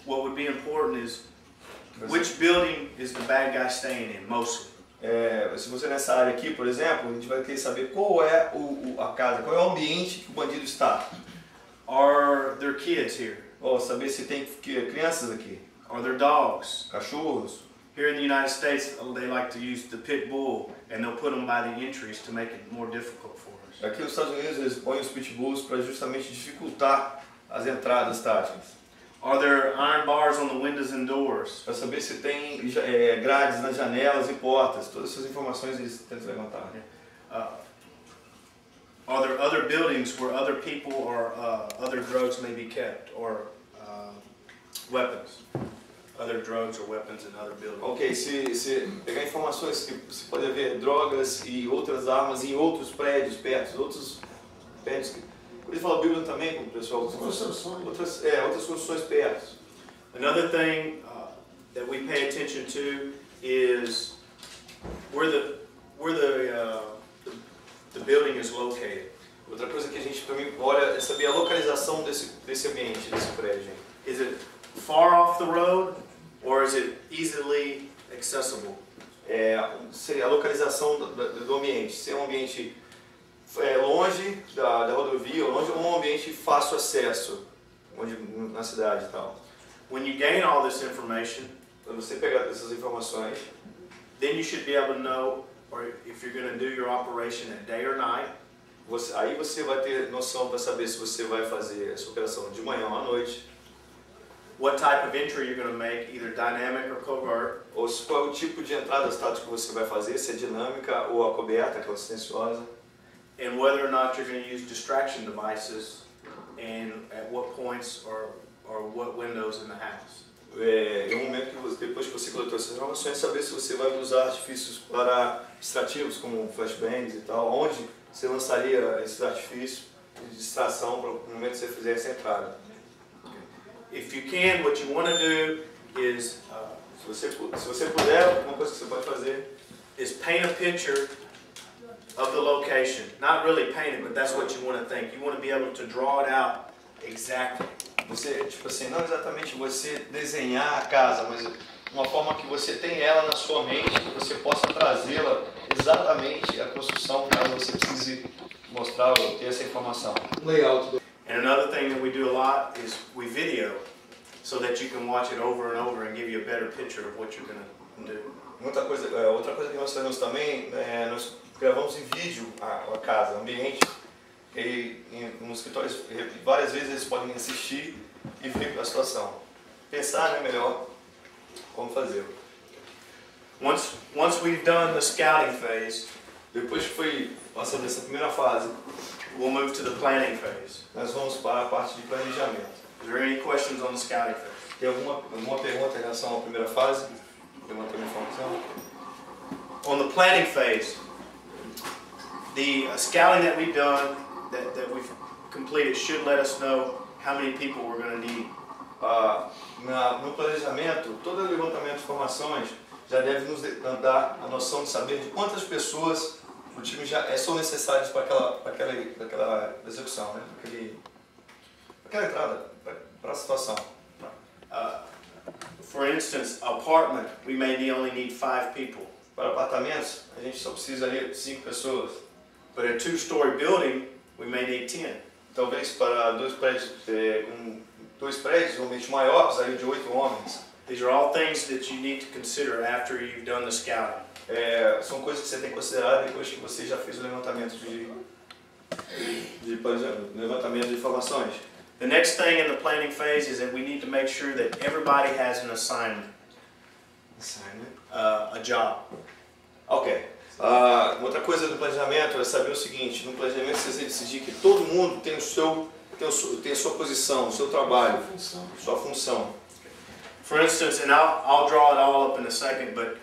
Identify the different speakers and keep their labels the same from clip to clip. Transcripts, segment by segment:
Speaker 1: what would be important is which building is the bad guy staying in, mostly.
Speaker 2: Se você nessa área aqui, por exemplo, a gente vai querer saber qual é a casa, qual é o ambiente que o bandido está.
Speaker 1: Are there kids here?
Speaker 2: Ou saber se tem crianças aqui.
Speaker 1: Are there dogs?
Speaker 2: Cachorros.
Speaker 1: Here in the United States, they like to use the pit bull, and they'll put them by the entries to make it more difficult for us.
Speaker 2: Aqui nos Estados Unidos eles põem os pitbulls para justamente dificultar as entradas táticas.
Speaker 1: Are there iron bars on the windows and doors?
Speaker 2: Para saber se tem grades nas janelas e portas. Todas essas informações eles tentam levantar.
Speaker 1: Are there other buildings where other people or other drugs may be kept, or weapons? Other drugs or weapons in other buildings.
Speaker 2: Ok, se pegar informações que se pode haver drogas e outras armas em outros prédios perto, outros prédios que... Por isso fala Bíblia também, como o pessoal... Outras construções perto.
Speaker 1: Another thing that we pay attention to is where the building is located.
Speaker 2: Outra coisa que a gente também olha é saber a localização desse ambiente, desse prédio.
Speaker 1: Is it far off the road, or is it easily accessible?
Speaker 2: Seria a localização do ambiente. Se é um ambiente longe da rodovia, ou um ambiente fácil acesso, na cidade e tal.
Speaker 1: When you gain all this information,
Speaker 2: quando você pegar essas informações,
Speaker 1: then you should be able to know, or if you're going to do your operation at day or night.
Speaker 2: Aí você vai ter noção para saber se você vai fazer essa operação de manhã ou à noite.
Speaker 1: What type of entry you're going to make, either dynamic or covert.
Speaker 2: Ou qual é o tipo de entrada tática que você vai fazer, se é dinâmica ou a coberta, aquela silenciosa.
Speaker 1: And whether or not you're going to use distraction devices, and at what points or what windows in the house.
Speaker 2: É um momento que depois que você coletou essas informações, saber se você vai usar artifícios para distrativos como flashbangs e tal, onde você lançaria esses artifícios de distração para o momento que você fizer essa entrada.
Speaker 1: If you can, what you want to do is,
Speaker 2: se você puder, uma coisa que você pode fazer
Speaker 1: is paint a picture of the location. Not really paint it, but that's what you want to think. You want to be able to draw it out exactly.
Speaker 2: Você, tipo assim, não exatamente você desenhar a casa, mas uma forma que você tem ela na sua mente, que você possa trazê-la exatamente à construção, caso você precise mostrar ou ter essa informação.
Speaker 1: Layout. And another thing that we do a lot is we video, so that you can watch it over and over and give you a better picture of what you're going to do.
Speaker 2: Outra coisa que nós fazemos também, nós gravamos em vídeo a casa, o ambiente. E nos escritórios, várias vezes eles podem assistir e ver a situação. Pensar, né, melhor como fazer.
Speaker 1: Once we've done the scouting phase,
Speaker 2: depois que foi passada essa primeira fase,
Speaker 1: we'll move to the planning phase.
Speaker 2: Nós vamos para a parte de planejamento.
Speaker 1: Is there any questions on the scouting phase?
Speaker 2: Tem alguma pergunta em relação à primeira fase? Levanta a informação.
Speaker 1: On the planning phase, the scouting that we've done, that we've completed, should let us know how many people we're going to need.
Speaker 2: No planejamento, todo o levantamento de informações já deve nos dar a noção de saber de quantas pessoas o time já são necessárias para aquela execução, né? Aquela entrada, para a situação.
Speaker 1: For instance, apartment, we may only need 5 people.
Speaker 2: Para apartamentos, a gente só precisa de 5 pessoas.
Speaker 1: But a 2-story building, we may need 10.
Speaker 2: Talvez para dois prédios um ambiente maior, precisaria de 8 homens.
Speaker 1: These are all things that you need to consider after you've done the scouting.
Speaker 2: São coisas que você tem que considerar depois que você já fez o levantamento levantamento de informações.
Speaker 1: The next thing in the planning phase is that we need to make sure that everybody has an assignment. A job.
Speaker 2: Ok. Outra coisa do planejamento é saber o seguinte: no planejamento você decidir que todo mundo tem a sua posição, o seu trabalho, sua função.
Speaker 1: For instance, and I'll draw it all up in a second, but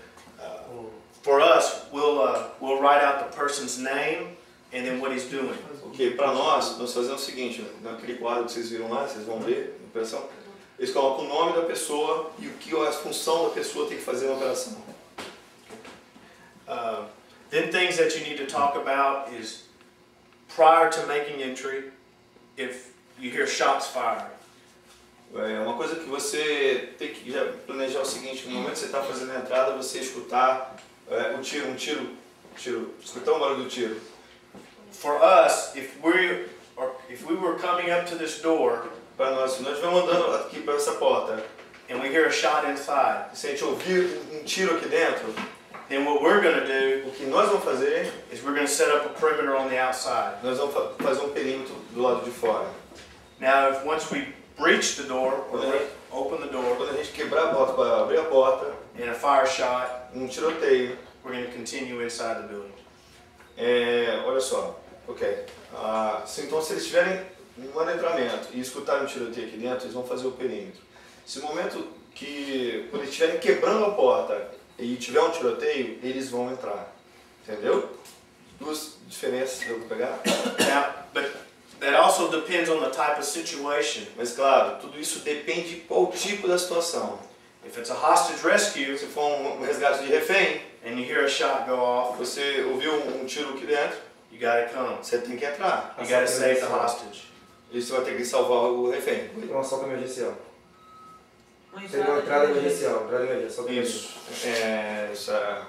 Speaker 1: for us, we'll write out the person's name and then what he's doing.
Speaker 2: Ok, para nós fazemos o seguinte: naquele quadro que vocês viram lá, vocês vão ver na operação, eles colocam o nome da pessoa e o que a função da pessoa tem que fazer na operação.
Speaker 1: Then things that you need to talk about is prior to making entry, if you hear shots fired,
Speaker 2: É uma coisa que você tem que já planejar o seguinte: no momento que você está fazendo a entrada, você escutar o tiro, escutar o barulho do tiro.
Speaker 1: For us, if we were coming up to this door,
Speaker 2: Para nós, se nós estivermos andando aqui para essa porta,
Speaker 1: and we hear a shot inside,
Speaker 2: se a gente ouvir um tiro aqui dentro,
Speaker 1: then what we're going to do
Speaker 2: o que nós vamos fazer,
Speaker 1: is we're going to set up a perimeter on the outside.
Speaker 2: nós vamos fazer um perímetro do lado de fora.
Speaker 1: Now, if once we breach the door, or open the door,
Speaker 2: Quando a gente quebrar a porta para abrir a porta,
Speaker 1: and a fire shot,
Speaker 2: tiroteio,
Speaker 1: we're going to continue inside the building.
Speaker 2: olha só, ok. Então, se eles estiverem no adentramento e escutarem um tiroteio aqui dentro, eles vão fazer o perímetro. Se no momento que, quando eles estiverem quebrando a porta e tiver um tiroteio, eles vão entrar. Entendeu? Duas diferenças que eu vou pegar.
Speaker 1: Now, but that also depends on the type of situation.
Speaker 2: Mas claro, tudo isso depende de qual tipo da situação.
Speaker 1: If it's a hostage rescue,
Speaker 2: Se for um resgate de refém,
Speaker 1: and you hear a shot go off,
Speaker 2: você ouviu um tiro aqui dentro,
Speaker 1: you gotta come.
Speaker 2: você tem que entrar.
Speaker 1: You gotta save the hostage.
Speaker 2: E você vai ter que salvar o refém.
Speaker 3: Um assalto emergencial. Seria uma entrada emergencial, assalto
Speaker 2: Isso. Essa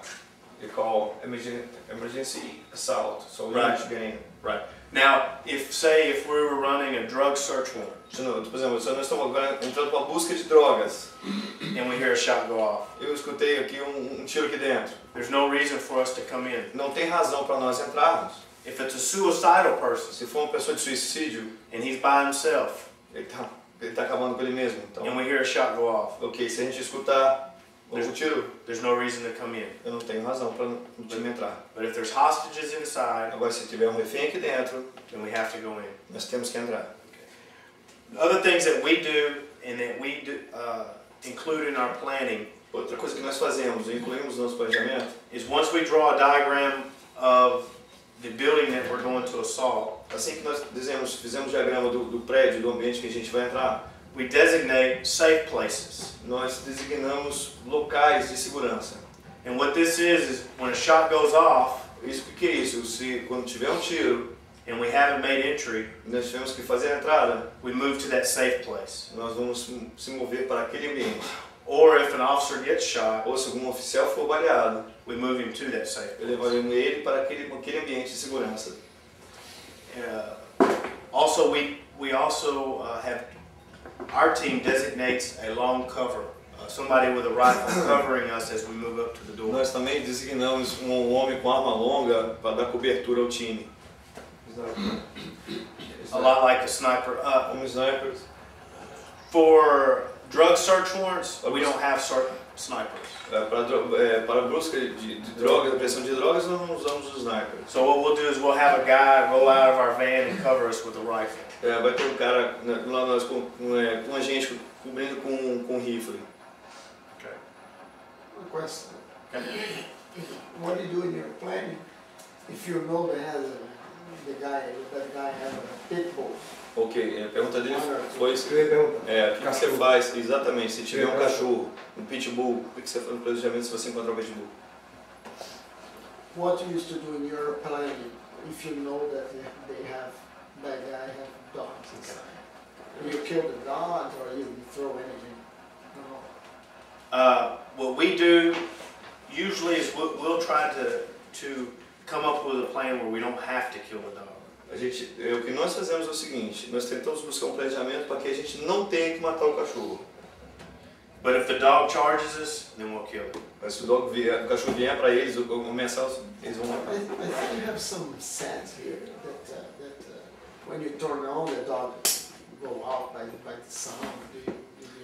Speaker 2: we call emergency assault. So we
Speaker 1: Right.
Speaker 2: need to get in.
Speaker 1: Right. Now, if we were running a drug search warrant,
Speaker 2: Por exemplo, se nós estamos agora entrando para a busca de drogas,
Speaker 1: and we hear a shot go off,
Speaker 2: eu escutei aqui um tiro aqui dentro.
Speaker 1: there's no reason for us to come in.
Speaker 2: Não tem razão para nós entrarmos.
Speaker 1: If it's a suicidal person,
Speaker 2: Se for uma pessoa de suicídio,
Speaker 1: and he's by himself,
Speaker 2: ele tá acabando com ele mesmo. Então,
Speaker 1: and we hear a shot go off,
Speaker 2: ok, se a gente escutar o tiro,
Speaker 1: there's no reason to come in.
Speaker 2: eu não tenho razão para o time entrar.
Speaker 1: But if there's hostages inside,
Speaker 2: Agora, se tiver um refém aqui dentro,
Speaker 1: then we have to go in.
Speaker 2: nós temos que entrar.
Speaker 1: Other things that we do and that we do, include in our planning
Speaker 2: Outra coisa que nós fazemos, incluímos no nosso planejamento,
Speaker 1: is once we draw a diagram of the building that we're going to assault,
Speaker 2: assim que nós fizemos o diagrama do prédio, do ambiente que a gente vai entrar,
Speaker 1: we designate safe places.
Speaker 2: nós designamos locais de segurança.
Speaker 1: And what this is when a shot goes off
Speaker 2: Isso que é isso? Se quando tiver um tiro,
Speaker 1: and we haven't made entry,
Speaker 2: nós tivemos que fazer a entrada,
Speaker 1: we move to that safe place.
Speaker 2: nós vamos se mover para aquele ambiente.
Speaker 1: Or if an officer gets shot,
Speaker 2: Ou se algum oficial for baleado,
Speaker 1: we move him to that safe place.
Speaker 2: levaremos ele para aquele ambiente de segurança.
Speaker 1: Also, we also have our team designates a long cover, somebody with a rifle covering us as we move up to the door.
Speaker 2: Nós também designamos um homem com arma longa para dar cobertura ao time.
Speaker 1: A lot like a sniper.
Speaker 2: Como snipers.
Speaker 1: For drug search warrants, we don't have snipers.
Speaker 2: Para a busca de drogas, a pressão de drogas, nós não usamos os snipers.
Speaker 1: So what we'll do is we'll have a guy roll out of our van and cover us with a rifle.
Speaker 2: Vai ter um cara lá nós com um agente cobrindo com rifle.
Speaker 1: Okay.
Speaker 4: One question. What do you do in your planning if you know that guy has a pit bull?
Speaker 2: Ok, a pergunta dele foi
Speaker 3: Eu ia perguntar.
Speaker 2: o que você faz exatamente se tiver um cachorro, um pitbull, o que você faz no planejamento se você encontrar um pitbull?
Speaker 4: What you used to do in your planning if you know that that guy have dogs inside? You kill the dogs or you throw anything? No.
Speaker 1: What we do usually is we'll try to come up with a plan where we don't have to kill the dog.
Speaker 2: O que nós fazemos é o seguinte, nós tentamos buscar um planejamento para que a gente não tenha que matar o cachorro.
Speaker 1: But if the dog charges us, then we'll kill it.
Speaker 2: Mas se o cachorro vier para eles, ou ameaçar, eles vão matar.
Speaker 4: I think you have some sense here that when you turn on the dog go out by the sound. Do you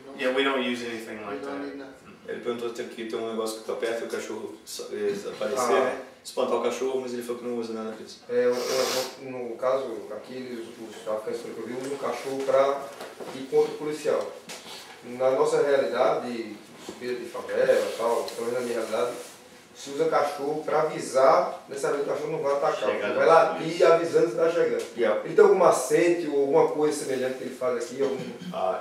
Speaker 4: know?
Speaker 1: Yeah, we don't use anything like
Speaker 4: You don't
Speaker 1: that.
Speaker 4: need nothing.
Speaker 2: Ele perguntou se tem um negócio que está perto e o cachorro aparecer, né? Espantar o cachorro, mas ele falou que não usa nada disso.
Speaker 3: No caso, aqui os traficantes que eu vi usam o cachorro para ir contra o policial. Na nossa realidade, de favela e tal, pelo menos na minha realidade, se usa cachorro para avisar, necessariamente o cachorro não vai atacar, ele vai latir avisando que está chegando.
Speaker 2: Yeah.
Speaker 3: Ele tem algum macete ou alguma coisa semelhante que ele faz aqui?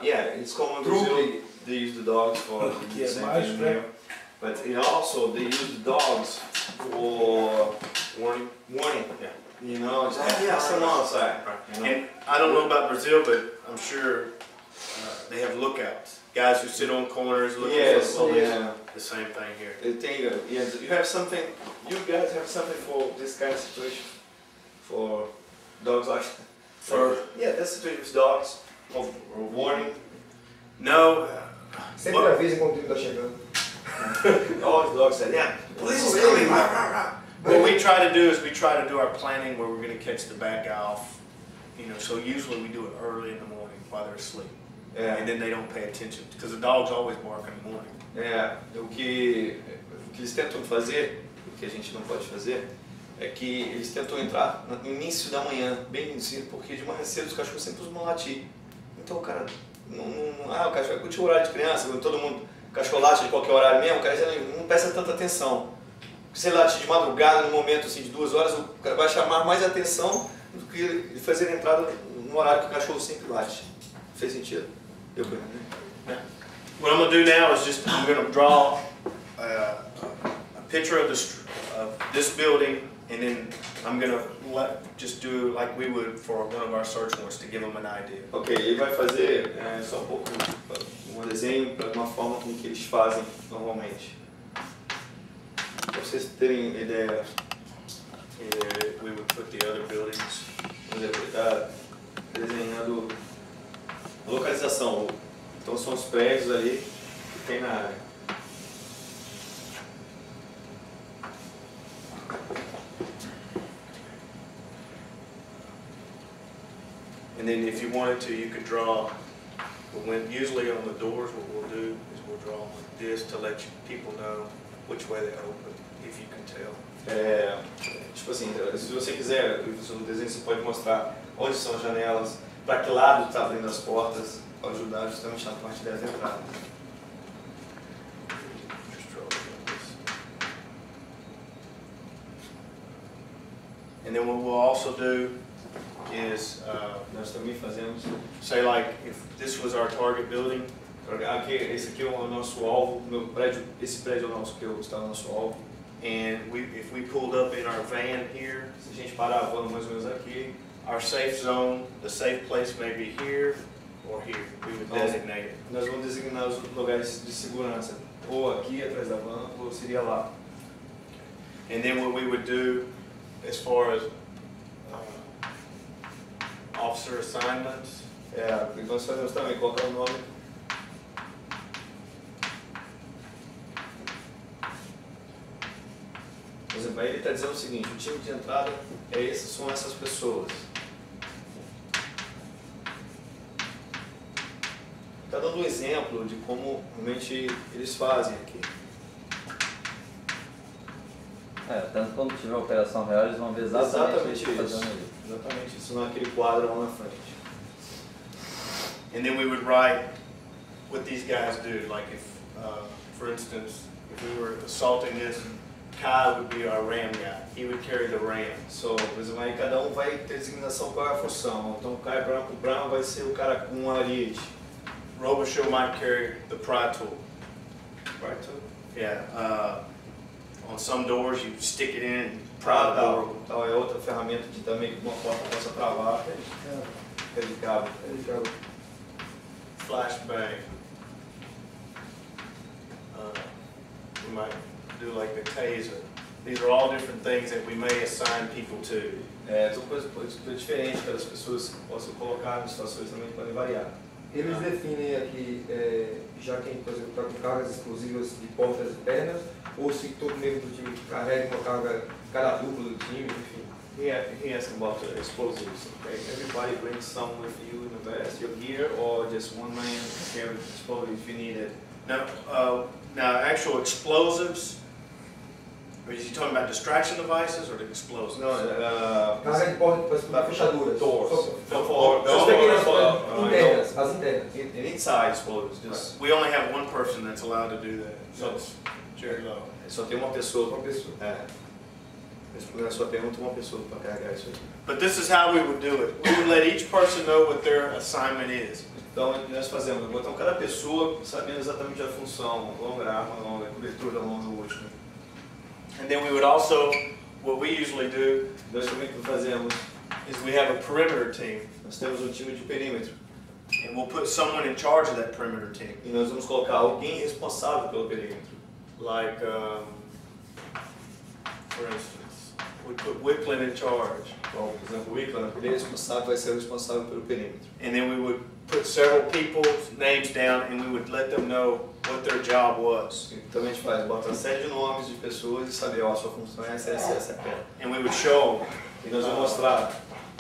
Speaker 2: Yeah, it's common in Brazil. They use the dogs for the same thing here. But also they use the dogs for warning.
Speaker 1: Yeah.
Speaker 2: You know, it's like, yeah, someone outside. You know?
Speaker 1: And I don't know about Brazil, but I'm sure they have lookouts. Guys who sit on corners looking
Speaker 2: Yes,
Speaker 1: for police.
Speaker 2: yeah.
Speaker 1: The same thing here.
Speaker 2: Yes, you have something. You guys have something for this kind of situation, for dogs like that situation with dogs, of warning.
Speaker 1: No.
Speaker 3: Sempre avisa quando o time tá chegando.
Speaker 2: All the dogs said, yeah, police is coming.
Speaker 1: What we try to do is we try to do our planning where we're going to catch the bad guy off. You know, so usually we do it early in the morning while they're asleep.
Speaker 2: Yeah.
Speaker 1: And then they don't pay attention because the dogs always bark in the morning.
Speaker 2: O que eles tentam fazer, o que a gente não pode fazer, é que eles tentam entrar no início da manhã, bem no início, porque de manhã cedo os cachorros sempre vão latir. Então o cara o cachorro vai curtir o horário de criança, todo mundo, o cachorro late de qualquer horário mesmo, o cara já não presta tanta atenção. Se ele late de madrugada, num momento assim de 2 horas, o cara vai chamar mais atenção do que ele fazer a entrada no horário que o cachorro sempre late. Fez sentido?
Speaker 1: What I'm going to do now is I'm going to draw a picture of this building, and then I'm going to just do like we would for one of our search warrants to give them an idea.
Speaker 2: Ok, ele vai fazer só um pouco desenho para uma forma como que eles fazem normalmente. Para vocês terem ideia.
Speaker 1: We would put the other buildings.
Speaker 2: Ele está desenhando a localização. Então são os prédios ali que tem na área.
Speaker 1: And then if you wanted to, you could draw, usually on the doors what we'll do is we'll draw like this to let people know which way they open, if you can tell.
Speaker 2: Tipo assim, se você quiser, no desenho você pode mostrar onde são as janelas, para que lado está abrindo as portas, para ajudar justamente na parte das entradas.
Speaker 1: Just draw it like this. And then what we'll also do is,
Speaker 2: Nós também fazemos,
Speaker 1: say like if this was our target building,
Speaker 2: aqui, esse aqui é o nosso alvo, meu prédio, esse prédio é o nosso que está no nosso alvo.
Speaker 1: and if we pulled up in our van here,
Speaker 2: Se a gente parar voando mais ou menos aqui,
Speaker 1: our safe zone, the safe place may be here or here. We would designate it.
Speaker 2: nós vamos designar os lugares de segurança, ou aqui atrás da van, ou seria lá.
Speaker 1: And then what we would do as far as officer assignments,
Speaker 2: O que nós fazemos também, colocar o nome. Por exemplo, aí ele está dizendo o seguinte, o time de entrada são essas pessoas. Está dando um exemplo de como realmente eles fazem aqui.
Speaker 5: Tanto quando tiver a operação real, eles vão ver exatamente
Speaker 2: Exatamente
Speaker 5: isso.
Speaker 2: isso.
Speaker 5: Fazendo
Speaker 2: Exatamente isso, naquele quadro lá na frente.
Speaker 1: and then we would write what these guys do. Like if, for instance, if we were assaulting this, Kai would be our ram guy. He would carry the ram.
Speaker 2: Por exemplo, aí cada um vai ter designação qual é a função. Então o Kai Brown vai ser o cara com a ariete.
Speaker 1: Robichaux might carry the pry tool.
Speaker 2: Right?
Speaker 1: Yeah. On some doors, you stick it in and pry the door.
Speaker 2: Então é outra ferramenta de também que uma porta possa travar. É delicado.
Speaker 1: Flashbang. We might do like the taser. These are all different things that we may assign people to.
Speaker 2: São coisas diferentes que as pessoas possam colocar em situações também que podem variar.
Speaker 3: Eles definem aqui, já quem, por exemplo, está com cargas explosivas de portas internas, ou se todo membro do time carrega uma cara dupla do time, enfim.
Speaker 2: He asked about the explosives. Okay, everybody brings some with you in the vest, your gear, or just one man carry explosives if you need it.
Speaker 1: Now actual explosives. Are you talking about distraction devices or the explosives?
Speaker 3: Carga de portas para fechaduras.
Speaker 2: Doors.
Speaker 3: Internas, as internas.
Speaker 2: Inside explosives. Just,
Speaker 1: We only have one person that's allowed to do that. So it's Jerry Lowe.
Speaker 2: só tem uma pessoa.
Speaker 3: Uma pessoa.
Speaker 2: Respondendo a sua pergunta, uma pessoa para carregar isso aí.
Speaker 1: But this is how we would do it. We would let each person know what their assignment is.
Speaker 2: Então, nós fazemos, botamos cada pessoa sabendo exatamente a função, longa, arma longa, cobertura longa, última.
Speaker 1: And then we would also, what we usually do
Speaker 2: Nós também o que fazemos,
Speaker 1: is we have a perimeter team.
Speaker 2: nós temos um time de perímetro.
Speaker 1: And we'll put someone in charge of that perimeter team.
Speaker 2: E nós vamos colocar alguém responsável pelo perímetro.
Speaker 1: Like, for instance, we put Wicklin in charge.
Speaker 2: Bom, por exemplo, o Iclan, ele é responsável, vai ser o responsável pelo perímetro.
Speaker 1: And then we would put several people's names down and we would let them know what their job was.
Speaker 2: Então a gente faz, bota uma série de nomes de pessoas e saber, ó, a sua função é essa, essa, aquela.
Speaker 1: And we would show them.
Speaker 2: E nós vamos mostrar,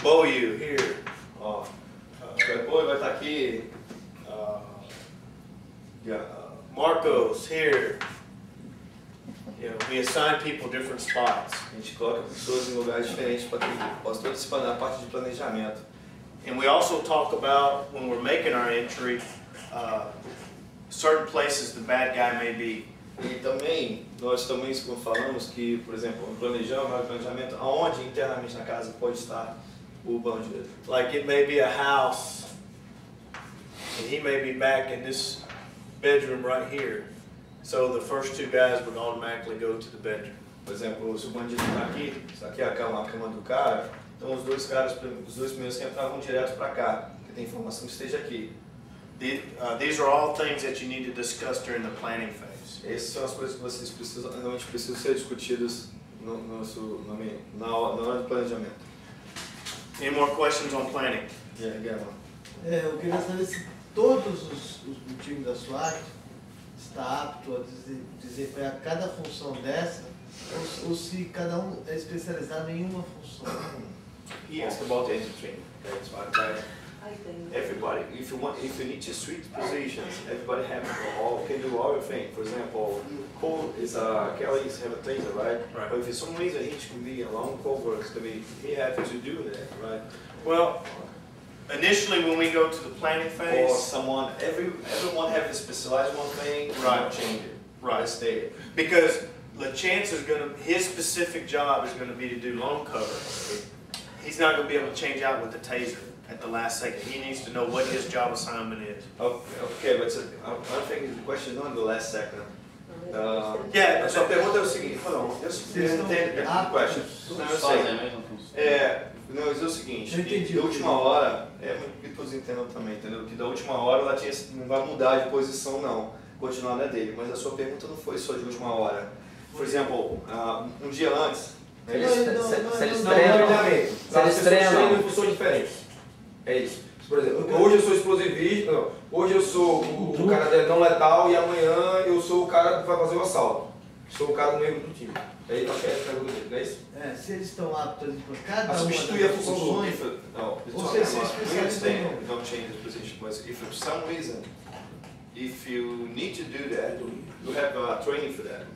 Speaker 1: Boyu here.
Speaker 2: ó, depois vai estar aqui,
Speaker 1: Marcos here. You know, we assign people different spots.
Speaker 2: a gente coloca pessoas em lugares diferentes para que possa toda disciplinar a parte de planejamento.
Speaker 1: And we also talk about, when we're making our entry, certain places the bad guy may be.
Speaker 2: E também, nós também falamos que, por exemplo, no planejamento, aonde internamente na casa pode estar o bandido.
Speaker 1: Like it may be a house, and he may be back in this bedroom right here. So the first two guys would automatically go to the bedroom.
Speaker 2: Por exemplo, se o bandido está aqui, isso aqui é a cama do cara, então os dois primeiros que entravam direto para cá, porque tem informação que esteja aqui.
Speaker 1: These are all things that you need to discuss during the planning phase.
Speaker 2: Essas são as coisas que vocês realmente precisam ser discutidas na hora do planejamento.
Speaker 1: Any more questions on planning?
Speaker 6: Eu queria saber se todos o time da SWAT está apto a desempenhar cada função dessa, ou se cada um é especializado em uma função.
Speaker 2: He asked about the engine training. That's why everybody, if you need to switch positions, everybody can do all your thing. For example, Cole Kelly's have a taser, right?
Speaker 1: Right.
Speaker 2: But if for some reason he can be a long cover, he has to do that, right?
Speaker 1: Well, initially when we go to the planning
Speaker 2: Or
Speaker 1: phase,
Speaker 2: everyone have to specialize one thing,
Speaker 1: Right.
Speaker 2: not change it.
Speaker 1: Right.
Speaker 2: Stay.
Speaker 1: because LaChance is his specific job is going to be to do long cover. He's not going to be able to change out with the taser at the last second. He needs to know what his job assignment is.
Speaker 2: Okay, but I think the question is not in the last second.
Speaker 1: Yeah,
Speaker 2: A sua pergunta é o seguinte, não, eu entendo a question. Não, eu sei. Não, mas é o seguinte,
Speaker 6: Eu entendi.
Speaker 2: da última hora, muito que todos entendam também, entendeu? Que da última hora ela não vai mudar de posição não, continuar na dele, mas a sua pergunta não foi só de última hora. Por exemplo, um dia antes,
Speaker 5: Se eles
Speaker 3: As pessoas
Speaker 5: treinam.
Speaker 3: chegam em funções diferentes. É isso. Por exemplo, hoje eu sou explosivista, não. Hoje eu sou o cara não letal e amanhã eu sou o cara que vai fazer o assalto. Sou o cara negro do time. É isso que é a pergunta dele, não é isso?
Speaker 6: Se eles estão aptos a cada
Speaker 2: a
Speaker 6: uma
Speaker 2: substituir a
Speaker 6: das
Speaker 2: função do
Speaker 6: funções,
Speaker 2: não,
Speaker 6: ou seja, se especializam ou não.
Speaker 2: don't change the position, but if for some reason, if you need to do that, you have training for that.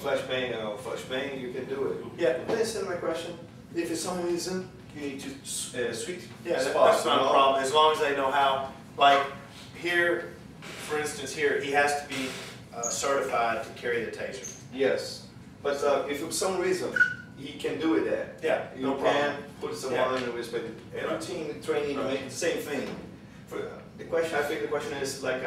Speaker 2: Flashbang, you can do it.
Speaker 1: Yeah.
Speaker 2: Listen, my question. If for some reason you need to switch
Speaker 1: Yeah,
Speaker 2: spots,
Speaker 1: that's not a problem, as long as they know how. Like here, for instance, here, he has to be certified to carry the taser.
Speaker 2: Yes, but if for some reason he can do it there,
Speaker 1: Yeah,
Speaker 2: you
Speaker 1: no
Speaker 2: can
Speaker 1: problem.
Speaker 2: put someone in the respect. Every team training
Speaker 1: Right.
Speaker 2: make the same thing. I think the question is like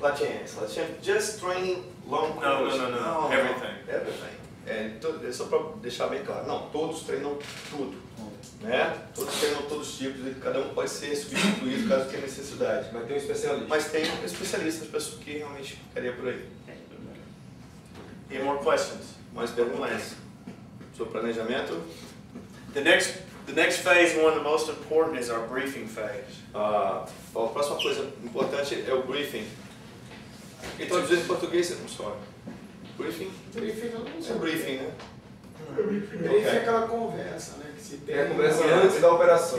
Speaker 2: LaChance just training long course.
Speaker 1: No, everything.
Speaker 2: Everything. É só para deixar bem claro. Não, todos treinam tudo. Né? Todos treinam todos os tipos e cada um pode ser substituído caso tenha necessidade.
Speaker 3: Mas tem um especialista.
Speaker 2: Mas tem especialistas, pessoas que realmente ficaria por aí.
Speaker 1: Any more questions?
Speaker 2: Mais perguntas sobre planejamento?
Speaker 1: The next phase, one of the most important, is our briefing phase.
Speaker 2: A próxima coisa importante é o briefing. E traduzindo em português, não só. Briefing?
Speaker 4: Briefing, eu não sei.
Speaker 2: É briefing, né?
Speaker 4: Briefing é aquela conversa, né? Que se tem.
Speaker 3: É a conversa antes da operação.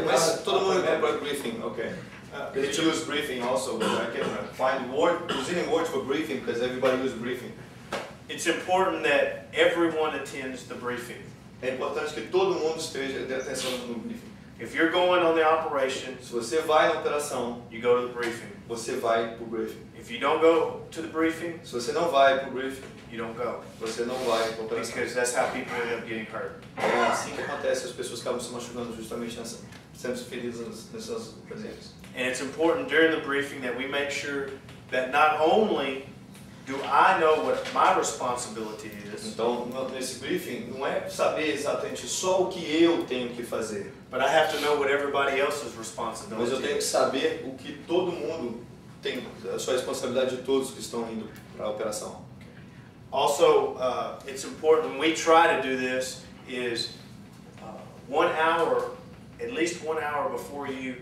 Speaker 2: Mas todo mundo lembra briefing, ok. You need to use briefing also, but I can find Brazilian word for briefing because everybody uses briefing.
Speaker 1: It's important that everyone attends the briefing.
Speaker 2: É importante que todo mundo esteja dê atenção no briefing.
Speaker 1: If you're going on the operation,
Speaker 2: Se você vai na operação,
Speaker 1: you go to the briefing.
Speaker 2: você vai para o briefing.
Speaker 1: If you don't go to the briefing,
Speaker 2: Se você não vai para o briefing,
Speaker 1: you don't go.
Speaker 2: você não vai para a operação.
Speaker 1: Because that's how people end up getting hurt.
Speaker 2: É assim que acontece, as pessoas acabam se machucando justamente sendo feridas nessas ocasiões.
Speaker 1: And it's important during the briefing that we make sure that not only do I know what my responsibility is,
Speaker 2: Então, nesse briefing, não é saber exatamente só o que eu tenho que fazer,
Speaker 1: but I have to know what everybody else's
Speaker 2: mas
Speaker 1: responsibility
Speaker 2: eu tenho que
Speaker 1: is.
Speaker 2: saber o que todo mundo tem, a sua responsabilidade de todos que estão indo para a operação.
Speaker 1: Also, it's important when we try to do this is 1 hour, at least 1 hour before you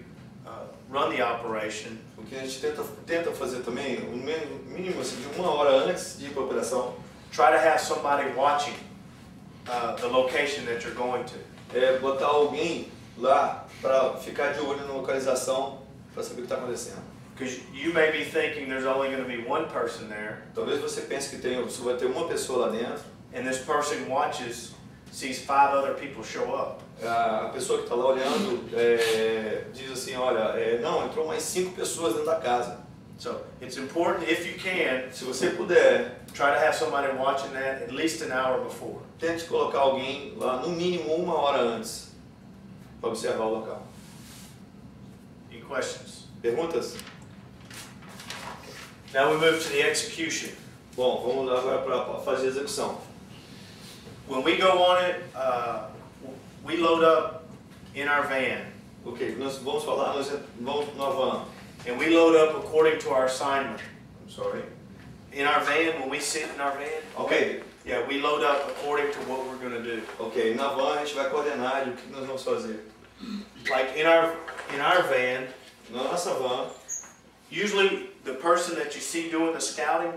Speaker 1: run the operation,
Speaker 2: O que a gente tenta fazer também, o mínimo assim, de 1 hora antes de ir para a operação,
Speaker 1: try to have somebody watching the location that you're going to.
Speaker 2: é botar alguém lá para ficar de olho na localização para saber o que está acontecendo.
Speaker 1: Because you may be thinking there's only going to be one person there,
Speaker 2: Talvez você pense que você vai ter uma pessoa lá dentro,
Speaker 1: and this person watches, sees 5 other people show up.
Speaker 2: a pessoa que está lá olhando diz assim, olha, não, entrou mais 5 pessoas dentro da casa.
Speaker 1: So it's important, if you can,
Speaker 2: Se você puder,
Speaker 1: try to have somebody watching that at least an hour before.
Speaker 2: tente colocar alguém lá no mínimo 1 hora antes para observar o local.
Speaker 1: Any questions?
Speaker 2: Perguntas?
Speaker 1: Now we move to the execution.
Speaker 2: Bom, vamos lá agora para a fase de execução.
Speaker 1: When we go on it, we load up in our van,
Speaker 2: Ok, nós vamos falar, nós vamos na van.
Speaker 1: and we load up according to our assignment.
Speaker 2: I'm sorry.
Speaker 1: In our van, when we sit in our van,
Speaker 2: Ok,
Speaker 1: yeah, we load up according to what we're going to do.
Speaker 2: ok, na van a gente vai coordenar de o que nós vamos fazer.
Speaker 1: Like in our van,
Speaker 2: Na nossa van,
Speaker 1: usually the person that you see doing the scouting,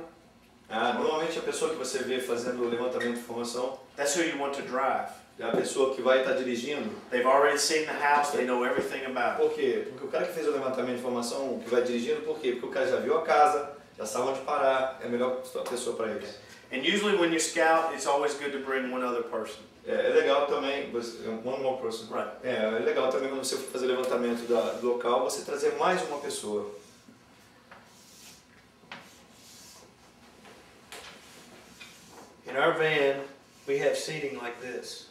Speaker 2: normalmente a pessoa que você vê fazendo o levantamento de informação
Speaker 1: that's who you want to drive.
Speaker 2: é a pessoa que vai estar dirigindo.
Speaker 1: They've already seen the house, they know everything about it.
Speaker 2: Por quê? Porque o cara que fez o levantamento de informação, que vai dirigindo, por quê? Porque o cara já viu a casa, já sabe onde parar, é a melhor pessoa para ele.
Speaker 1: And usually when you scout, it's always good to bring one other person.
Speaker 2: É legal também, one more person.
Speaker 1: Right.
Speaker 2: É legal também quando você for fazer levantamento do local, você trazer mais uma pessoa.
Speaker 1: In our van, we have seating like this.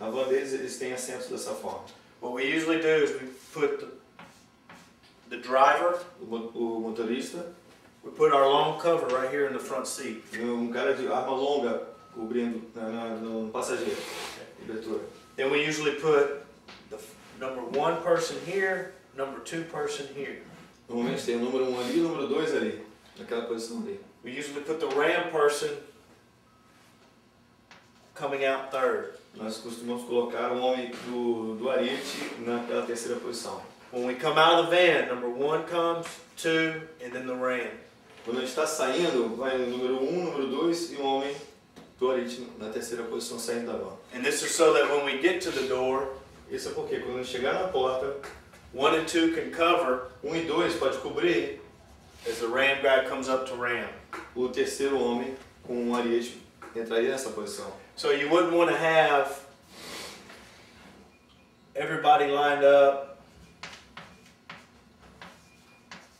Speaker 2: Na van deles, eles têm assentos dessa forma.
Speaker 1: What we usually do is we put the driver,
Speaker 2: O motorista,
Speaker 1: we put our long cover right here in the front seat.
Speaker 2: cara de arma longa cobrindo no passageiro, cobertura.
Speaker 1: Then we usually put the number 1 person here, number 2 person here.
Speaker 2: Normalmente tem o número 1 ali e o número 2 ali, naquela posição ali.
Speaker 1: We usually put the ram person coming out third.
Speaker 2: Nós costumamos colocar o homem do ariete naquela terceira posição.
Speaker 1: When we come out of the van, number 1 comes, 2, and then the ram.
Speaker 2: Quando a gente está saindo, vai o número 1, número 2 e o homem do ariete na terceira posição saindo da van.
Speaker 1: And this is so that when we get to the door,
Speaker 2: Isso é porque quando chegar na porta,
Speaker 1: 1 and 2 can cover
Speaker 2: 1 e 2 pode cobrir,
Speaker 1: as the ram guy comes up to ram.
Speaker 2: o terceiro homem com o ariete entraria nessa posição.
Speaker 1: So you wouldn't want to have everybody lined up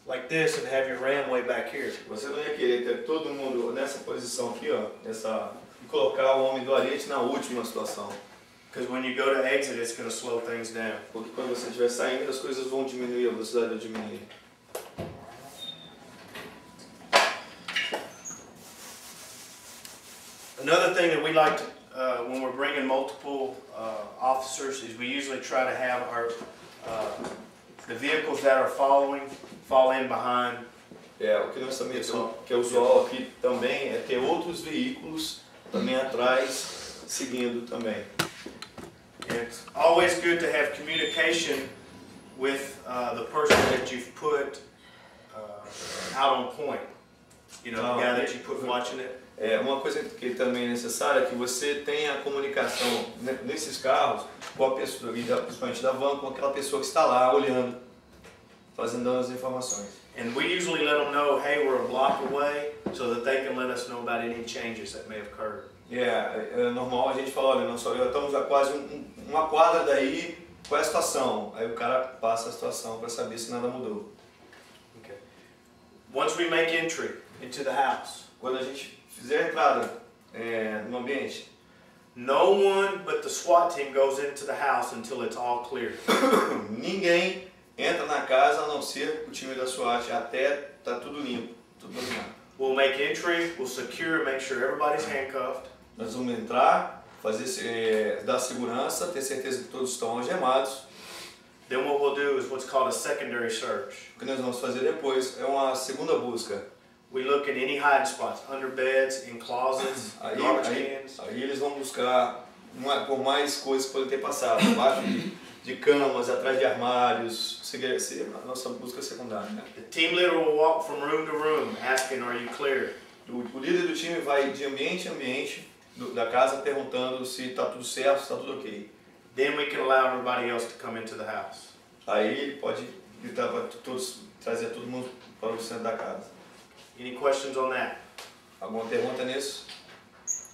Speaker 1: like this and have your ram way back here.
Speaker 2: Você não ia querer ter todo mundo nessa posição aqui, ó, e colocar o homem do ariete na última situação.
Speaker 1: Because when you go to exit, it's going to slow things down.
Speaker 2: Porque quando você estiver saindo, as coisas vão diminuir, a velocidade vai diminuir.
Speaker 1: Another thing that we like to, when we're bringing multiple officers, is we usually try to have the vehicles that are following fall in behind.
Speaker 2: O que nós também que é usual aqui também é ter outros veículos também atrás, seguindo também.
Speaker 1: And it's always good to have communication with the person that you've put out on point. You know, the guy that you put watching it.
Speaker 2: Uma coisa que também é necessária é que você tenha comunicação nesses carros com a pessoa, principalmente da van, com aquela pessoa que está lá olhando, dando as informações.
Speaker 1: And we usually let them know, hey, we're a block away, so that they can let us know about any changes that may have occurred.
Speaker 2: É normal a gente falar, olha, nós só estamos a quase uma quadra daí, qual é a situação? Aí o cara passa a situação para saber se nada mudou.
Speaker 1: Okay. Once we make entry into the house,
Speaker 2: Quando a gente fizer a entrada no ambiente,
Speaker 1: no one but the SWAT team goes into the house until it's all clear.
Speaker 2: ninguém entra na casa a não ser o time da SWAT até tá tudo limpo, tudo dominado.
Speaker 1: We'll make entry, we'll secure, make sure everybody's handcuffed.
Speaker 2: Nós vamos entrar, dar segurança, ter certeza que todos estão algemados.
Speaker 1: Then what we'll do is what's called a secondary search.
Speaker 2: O que nós vamos fazer depois é uma segunda busca.
Speaker 1: We look at any hiding spots, under beds, in closets, garbage cans.
Speaker 2: Aí eles vão buscar por mais coisas que podem ter passado, embaixo de camas, atrás de armários. Seria a nossa busca secundária. Né?
Speaker 1: The team leader will walk from room to room, asking, "Are you clear?"
Speaker 2: O líder do time vai de ambiente em ambiente da casa perguntando se está tudo certo, se está tudo ok.
Speaker 1: Then we can allow everybody else to come into the house.
Speaker 2: Aí ele pode gritar para todos, trazer todo mundo para o centro da casa.
Speaker 1: Any questions on that?
Speaker 2: Alguma pergunta nisso?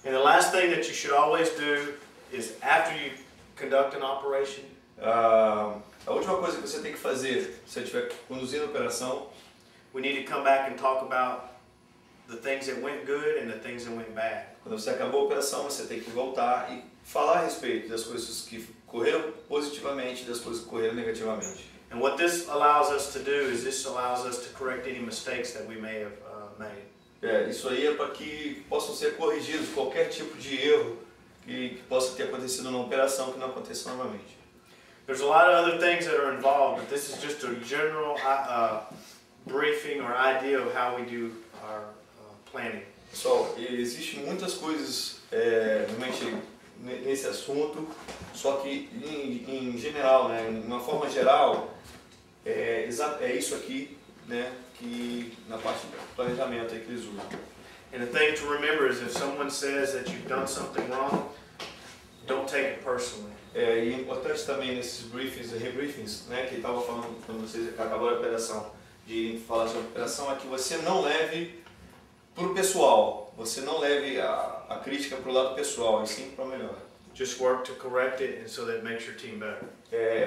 Speaker 1: And the last thing that you should always do is after you conduct an operation,
Speaker 2: A última coisa que você tem que fazer, se você estiver conduzindo a operação,
Speaker 1: we need to come back and talk about the things that went good and the things that went bad.
Speaker 2: quando você acabou a operação, você tem que voltar e falar a respeito das coisas que correram positivamente e das coisas que correram negativamente.
Speaker 1: And what this allows us to do is this allows us to correct any mistakes that we may have made.
Speaker 2: Isso aí é para que possam ser corrigidos qualquer tipo de erro que possa ter acontecido na operação que não aconteça novamente.
Speaker 1: There's a lot of other things that are involved, but this is just a general briefing or idea of how we do our planning.
Speaker 2: Pessoal, existem muitas coisas realmente nesse assunto, só que em geral, né, de uma forma geral, é isso aqui, né, que na parte do planejamento aí que eles usam.
Speaker 1: And the thing to remember is if someone says that you've done something wrong, don't take it personally.
Speaker 2: E é importante também nesses briefings e rebriefings, né, que estava falando quando vocês acabaram a operação, de irem falar sobre a operação, é que você não leve para o pessoal, você não leve a crítica para o lado pessoal, e sim para o melhor.
Speaker 1: Just work to correct it and so that it makes your team better.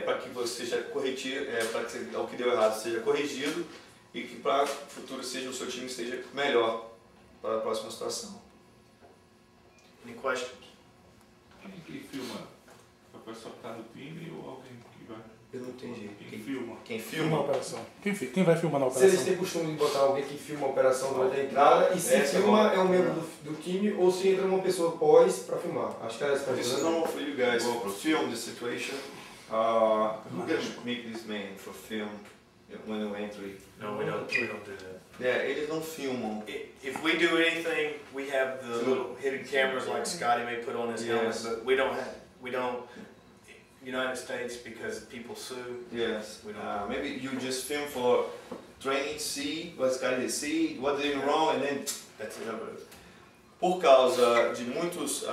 Speaker 2: Para que você seja corrigido, para que o que deu errado seja corrigido e que para o futuro o seu time esteja melhor para a próxima situação.
Speaker 1: Any questions?
Speaker 7: Quem que filma? A pessoa que está no time ou alguém que vai?
Speaker 2: Eu não entendi.
Speaker 7: Quem filma?
Speaker 2: Quem
Speaker 8: Filma a
Speaker 2: filma?
Speaker 8: operação. Quem vai filmar na
Speaker 3: Se eles
Speaker 8: operação?
Speaker 3: têm costume de botar alguém que filma a operação durante a entrada, e se
Speaker 2: Essa
Speaker 3: filma
Speaker 2: é
Speaker 3: é um membro do time, ou se entra uma pessoa pós para filmar. Acho que era essa
Speaker 2: This is
Speaker 3: pergunta.
Speaker 2: normal for you guys to film the situation. Who can make this man for film when you entry?
Speaker 1: No, we don't do that.
Speaker 2: Eles não filmam.
Speaker 1: If we do anything, we have the little hidden cameras like Scotty may put on his helmet,
Speaker 2: Yes.
Speaker 1: but we don't, United States, because people sue.
Speaker 2: Yes.
Speaker 1: We don't.
Speaker 2: Maybe you just film for training, see what's guys see, what they're doing wrong, and then that's it. Por causa de muitos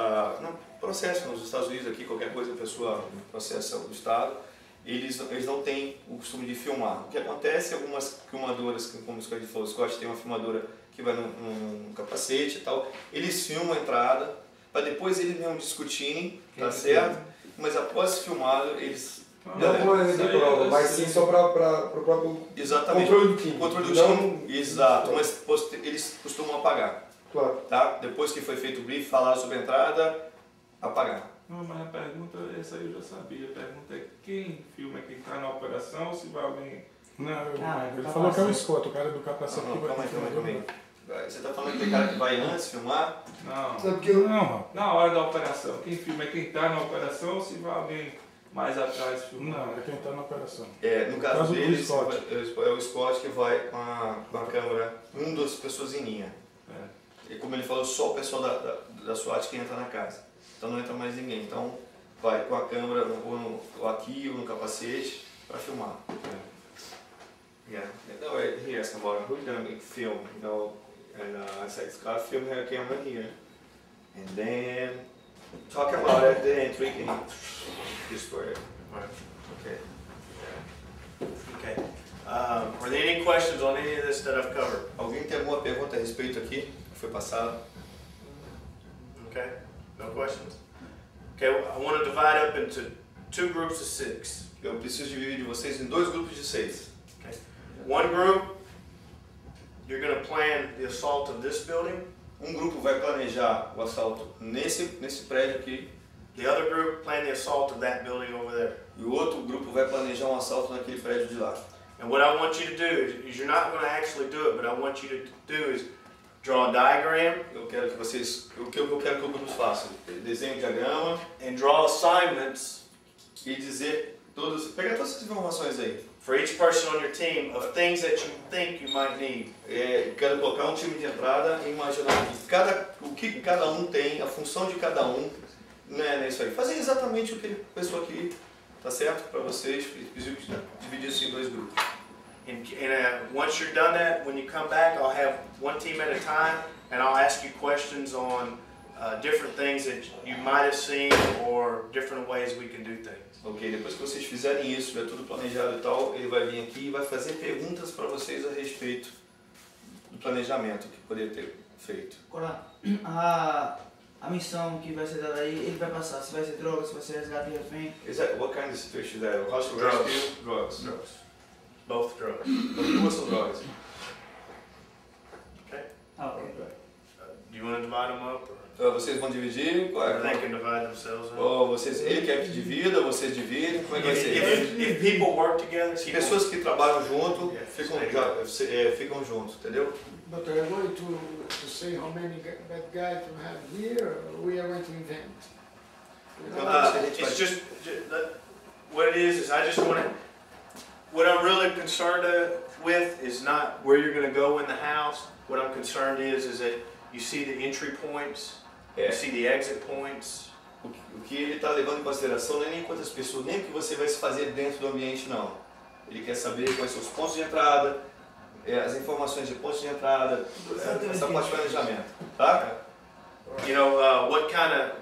Speaker 2: processos nos Estados Unidos aqui, qualquer coisa que a pessoa processa o Estado, eles não têm o costume de filmar. O que acontece, algumas filmadoras, como o Scott falou, o Scott tem uma filmadora que vai num capacete e tal, eles filmam a entrada, para depois eles mesmo discutirem, tá certo? Mas após filmado, eles...
Speaker 3: Não como evento de prova, mas sim só para o próprio
Speaker 2: Exatamente.
Speaker 3: controle do time.
Speaker 2: Controle do
Speaker 3: Não-
Speaker 2: time, exato, mas eles costumam apagar,
Speaker 3: Claro.
Speaker 2: tá? Depois que foi feito o brief, falar sobre a entrada, apagar.
Speaker 7: Não, mas a pergunta, essa aí eu já sabia. A pergunta é quem filma, quem está na operação ou se vai alguém...
Speaker 8: Não, ele
Speaker 5: capacete.
Speaker 8: falou que é o Scott, o cara do capacete
Speaker 2: Não,
Speaker 8: que vai
Speaker 2: calma aí,
Speaker 8: filmar.
Speaker 2: calma aí. Você está falando que tem cara que vai antes filmar?
Speaker 7: Não.
Speaker 3: Não, porque eu,
Speaker 8: Não,
Speaker 7: Na hora da operação, quem filma é quem está na operação ou se vai alguém mais atrás filmar?
Speaker 8: não, é quem está na operação.
Speaker 2: No
Speaker 8: No
Speaker 2: caso
Speaker 8: caso do
Speaker 2: deles,
Speaker 8: Scott.
Speaker 2: é o Scott que vai com a câmera, das pessoas em linha. E como ele falou, só o pessoal da SWAT que entra na casa. Então não entra mais ninguém. Então vai com a câmera ou aqui ou no capacete para filmar. Yeah. No, he asked about who's gonna make film, and I said, Scott, film her camera here, and then talk about it, the entry, and just for it. Okay.
Speaker 1: Okay. Are there any questions on any of this that I've covered?
Speaker 2: Alguém tem alguma pergunta a respeito aqui que foi passado?
Speaker 1: Okay. No questions? Okay. I want to divide up into 2 groups of 6.
Speaker 2: Eu preciso dividir vocês em 2 grupos de 6.
Speaker 1: Okay. One group, you're going to plan the assault of this building.
Speaker 2: Um grupo vai planejar o assalto nesse prédio aqui,
Speaker 1: The other group plan the assault of that building over there.
Speaker 2: e o outro grupo vai planejar um assalto naquele prédio de lá.
Speaker 1: And what I want you to do is you're not going to actually do it, but I want you to do is draw a diagram,
Speaker 2: eu quero que vocês, o que eu quero que o grupo faça? Desenhe um diagrama
Speaker 1: and draw assignments
Speaker 2: e dizer pegar todas essas informações aí.
Speaker 1: for each person on your team of things that you think you might need.
Speaker 2: Quero colocar um time de entrada e imaginar o que cada um tem, a função de cada um, né, isso aí. Fazer exatamente o que a pessoa aqui, tá certo? Para vocês, dividir isso em 2 grupos.
Speaker 1: And once you're done that, when you come back, I'll have one team at a time, and I'll ask you questions on different things that you might have seen or different ways we can do things.
Speaker 2: Ok, depois que vocês fizerem isso, tiver tudo planejado e tal, ele vai vir aqui e vai fazer perguntas para vocês a respeito do planejamento que poderia ter feito.
Speaker 9: Agora, a missão que vai ser dada aí, ele vai passar. Se vai ser droga, se vai ser resgate e refém.
Speaker 2: What kind of situation is that? Hostile
Speaker 1: Drugs.
Speaker 2: rescue? Drugs.
Speaker 1: Drugs. Both drugs.
Speaker 2: As duas são drogas.
Speaker 1: Okay.
Speaker 9: Ok.
Speaker 1: Do you want to divide them up?
Speaker 2: Vocês vão dividir?
Speaker 1: Or they can divide themselves up?
Speaker 2: Ou ele quer que divida, vocês dividem? Como é que vai ser?
Speaker 1: If people work together,
Speaker 2: As pessoas que trabalham junto
Speaker 1: Yeah,
Speaker 2: ficam juntos, entendeu?
Speaker 4: But are you going to say how many bad guys to have here, or we are going to invent?
Speaker 1: It's just what it is I just want to. What I'm really concerned with is not where you're going to go in the house. What I'm concerned is that you see the entry points, you see the exit points.
Speaker 2: O que ele está levando em consideração não é nem quantas pessoas, nem o que você vai se fazer dentro do ambiente, não. Ele quer saber quais são os pontos de entrada, as informações de pontos de entrada, essa parte de planejamento, tá?
Speaker 1: You know, what kind of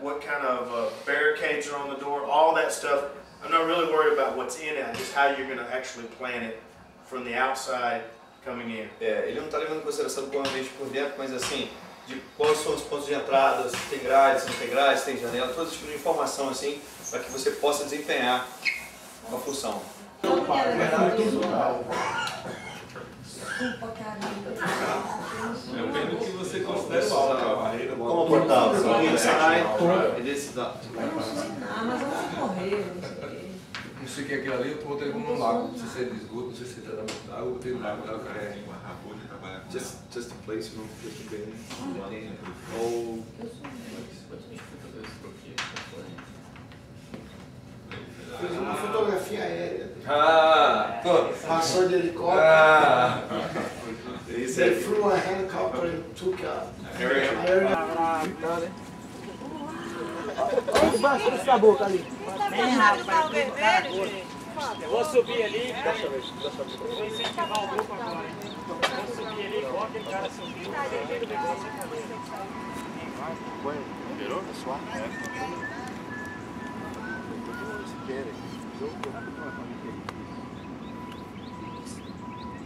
Speaker 1: barricades are on the door, all that stuff. I'm not really worried about what's in it, just how you're going to actually plan it from the outside coming in.
Speaker 2: Ele não está levando em consideração o ambiente por dentro, mas assim, de quais são os pontos de entrada, se tem grades, se não tem grades, se tem janela, todo tipo de informação assim, para que você possa desempenhar uma função.
Speaker 7: Depende do que você considera alta a barreira.
Speaker 2: Como portal?
Speaker 10: Mas eu vou correr, não sei o quê.
Speaker 3: Não sei o que é aquilo ali, eu botei como um lago, não sei se é de esgoto, não sei se é tratamento de água, eu botei no lago.
Speaker 2: Just a place, não fica bem.
Speaker 5: Ou.
Speaker 4: Fiz uma fotografia aérea. Passou de helicóptero. They flew a helicopter and took a
Speaker 11: Olha debaixo dessa boca ali. Vem, rapaz. Eu vou subir ali. Vou incentivar o grupo agora. Vou subir ali, igual aquele cara subiu.
Speaker 12: Virou? Swat?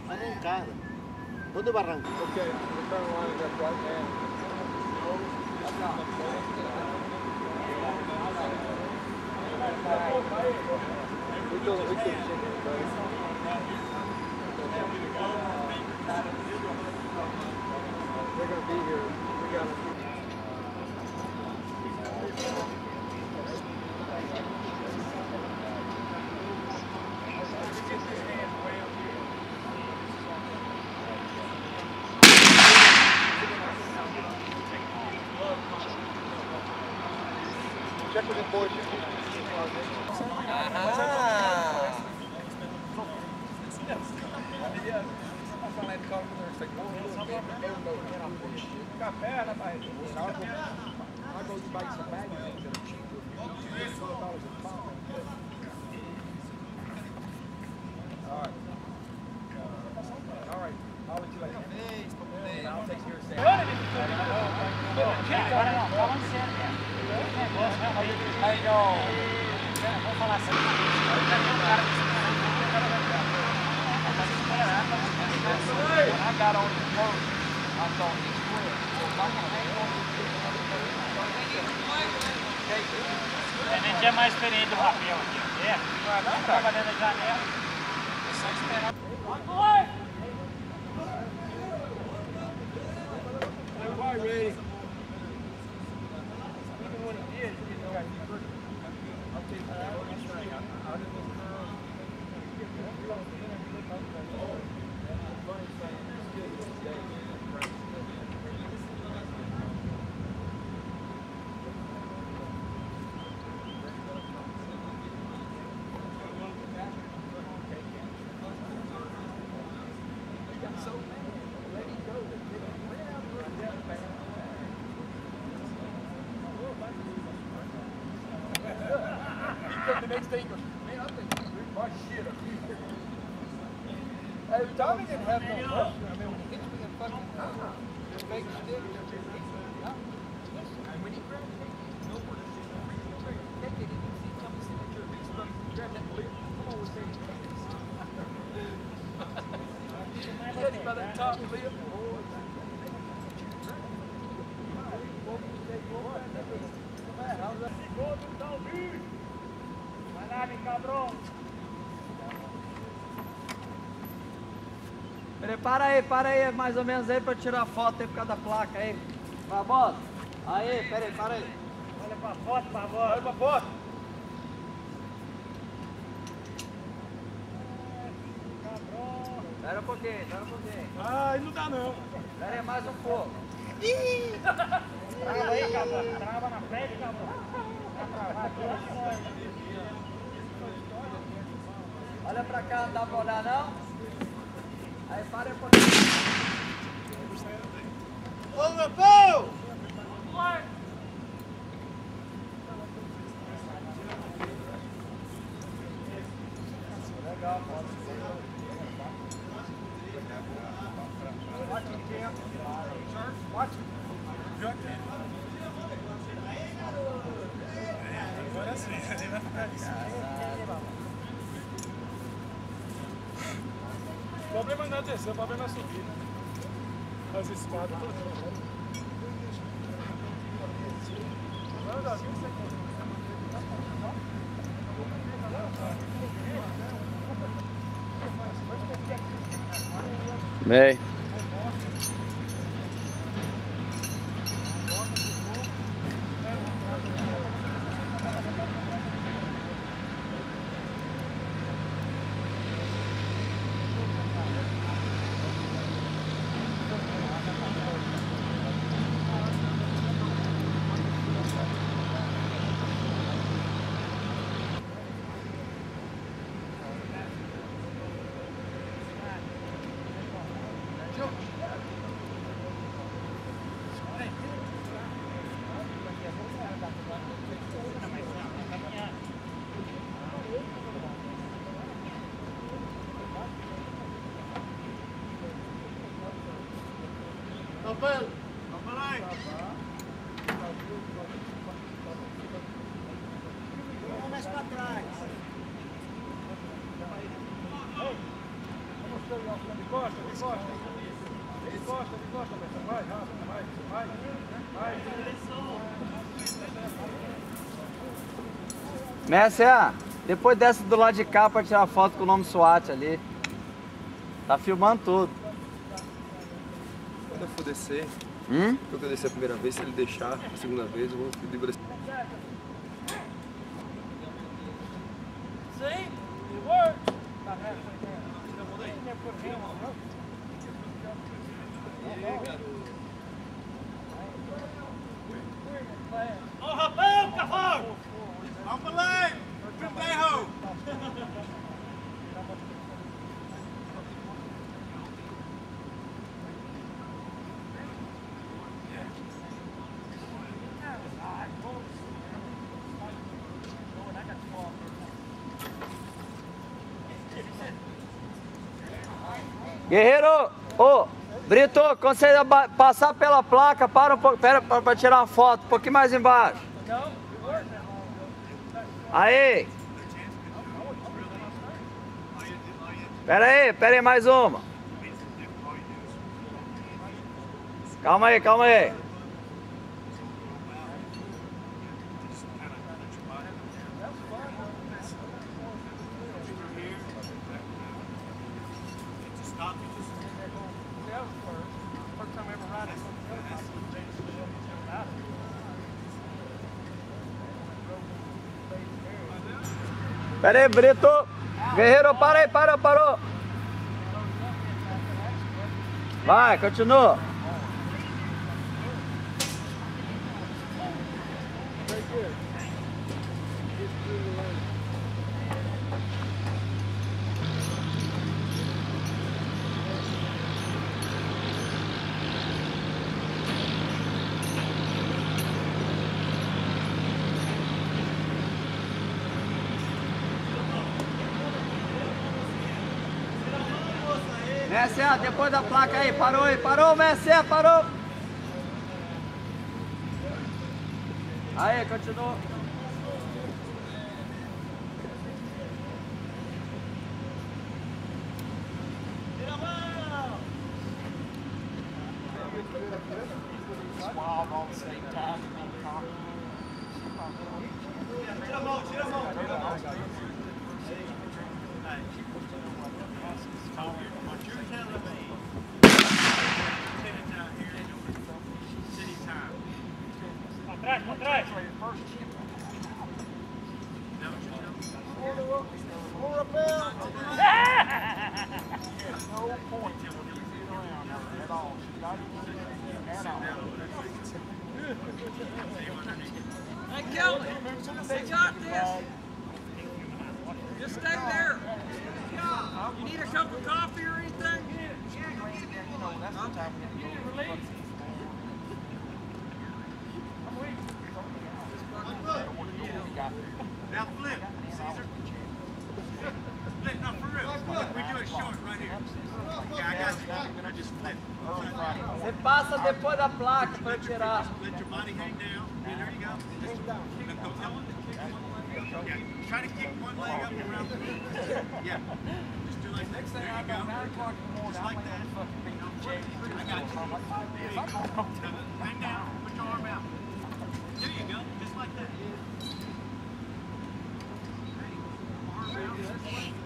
Speaker 11: Olha em casa. Todo barranco.
Speaker 3: Ok, então lá já pode. They're going to be here. We got check with the boys. Café na barriga. I go buy some bags that are cheaper. $12 a pound. All right. I'll let you later. I'll take care of Sam.
Speaker 11: Falando sério mesmo. Aí, ó. Vamos falar assim. I got on the phone. I thought it's weird. So if I can hang on to a gente é mais experiente do Rapel aqui, ó. Não, tava dentro da janela. É só esperar.
Speaker 3: Why ready? Even when he did, he didn't know how to do it. I'll take that. I'll do this. Funny thing,
Speaker 11: Para aí, mais ou menos aí pra tirar foto aí por causa da placa aí. Barbosa, aí, pera aí, para aí. Olha pra foto, Barbosa. Olha pra foto. Espera um pouquinho, espera um pouquinho.
Speaker 8: Ah, não dá não.
Speaker 11: Espera aí, mais um pouco.
Speaker 8: Trava aí, cabrão.
Speaker 11: Trava na frente, cabrão. Olha pra cá, não dá pra olhar não? Aí para aí um pouquinho.
Speaker 8: Ô, Rapel!
Speaker 11: Legal, pode.
Speaker 8: Agora sim, ele vai ficar ali. O problema não é descer, o problema é subir. As escadas todas.
Speaker 11: Bem.
Speaker 8: Rapel!
Speaker 11: Vamos mais pra trás.
Speaker 8: De costa, de costa. De costa, de costa, vai, rápido, vai.
Speaker 11: Mestre, depois desce do lado de cá pra tirar foto com o nome Swat ali. Tá filmando tudo.
Speaker 3: Quando eu for descer, quando eu descer a primeira vez, se ele deixar a segunda vez, eu vou pedir pra ele.
Speaker 11: Sim, it works.
Speaker 8: Ô, Rapel, cavalo! Vamos lá! Primeiro!
Speaker 11: Guerreiro, ô, Brito, quando você passar pela placa, para um pouco, para tirar uma foto, um pouquinho mais embaixo. Aí. Pera aí, mais uma. Calma aí. Pera aí, Brito. Guerreiro, parou. Vai, continua. Mestre, depois da placa aí, parou, Mestre, parou. Aí, continua.
Speaker 8: Wild all the same time. Tira a mão, tira a mão. Atrás, atrás.
Speaker 4: Ô, Rapel!
Speaker 8: No point in it around her at all. She got it at all.
Speaker 11: Hey, Kelly, they got this. Just stay there. You need a cup of coffee or anything?
Speaker 8: That's the time we need to release. Now flip, Caesar. Flip, no, for real. We do it short right here. Yeah, I got you. I just flip.
Speaker 11: Você passa depois da placa para tirar.
Speaker 8: Let your body hang down. Yeah, there you go. Just, don't tell them to kick one. Yeah, try to kick one leg up around the knee. Yeah. Just do like that. There you go. Just like that. I got you. Hang down. Put your arm out. There you go. Just like that.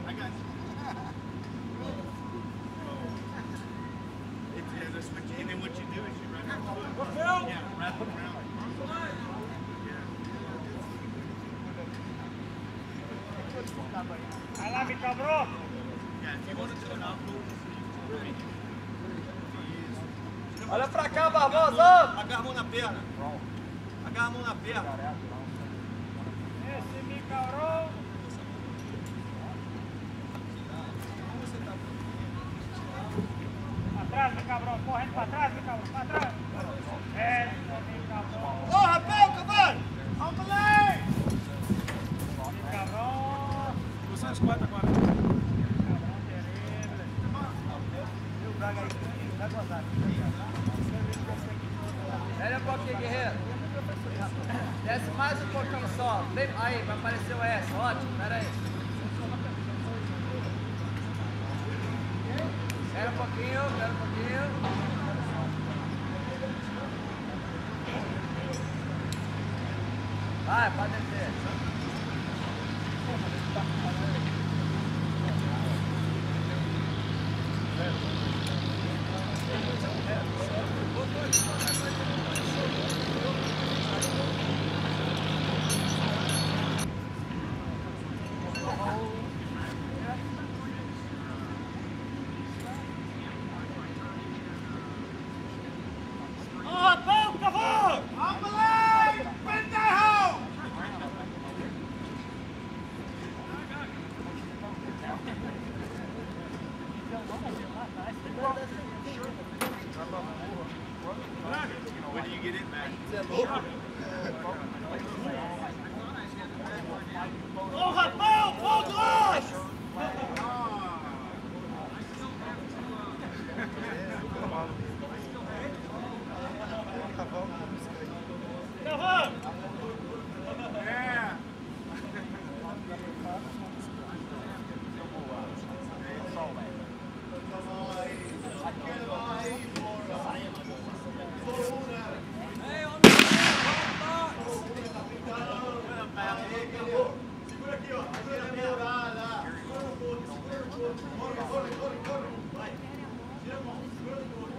Speaker 8: I got you. And then what you do is you wrap it around. Yeah, wrap it around.
Speaker 11: Vai lá, me cabrou.
Speaker 8: Yeah, if you want to do it, I'll move.
Speaker 11: Olha pra cá, Barbosa.
Speaker 8: Agarra a mão na perna. Agarra a mão na perna.
Speaker 11: Esse me cabrou. Atrás, meu cabrão, correndo pra trás, meu cabrão, pra trás. É, meu cabrão.
Speaker 8: Ô, Rapel, cavalo! Vamos lá!
Speaker 11: Meu cabrão.
Speaker 8: Você é os quatro agora.
Speaker 11: Cabrão terrível. Viu o Braga aí? Tá gozado. Espera um pouquinho, guerreiro. Desce mais um pouquinho só. Aí, vai aparecer o S. Ótimo, pera aí. Espera um pouquinho, espera um pouquinho. Vai, pode descer.
Speaker 8: When do you get it back?
Speaker 11: Ô, Rapel, volta lá!
Speaker 8: Yeah.
Speaker 4: Segura aqui, ó. Segura a muralha. Segura no corpo. Segura no corpo. Corre. Vai. Tira a mão. Segura no corpo.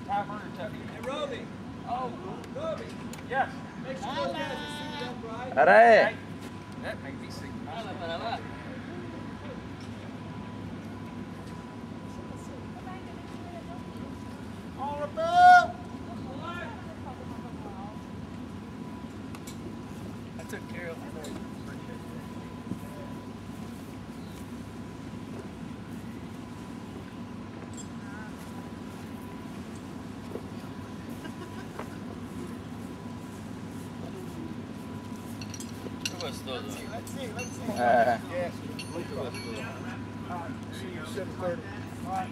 Speaker 11: Hey, Roby. Oh, Roby.
Speaker 8: Yes.
Speaker 11: Make sure those guys are seated upright.
Speaker 5: Pera aí.
Speaker 8: That made me sick.
Speaker 11: Para lá.
Speaker 4: Ó, Rapel!
Speaker 11: I took care of it.
Speaker 5: Gostoso.
Speaker 4: Let's see.
Speaker 5: É.
Speaker 4: Yes.
Speaker 5: Muito gostoso.
Speaker 8: See you 7:30. All right.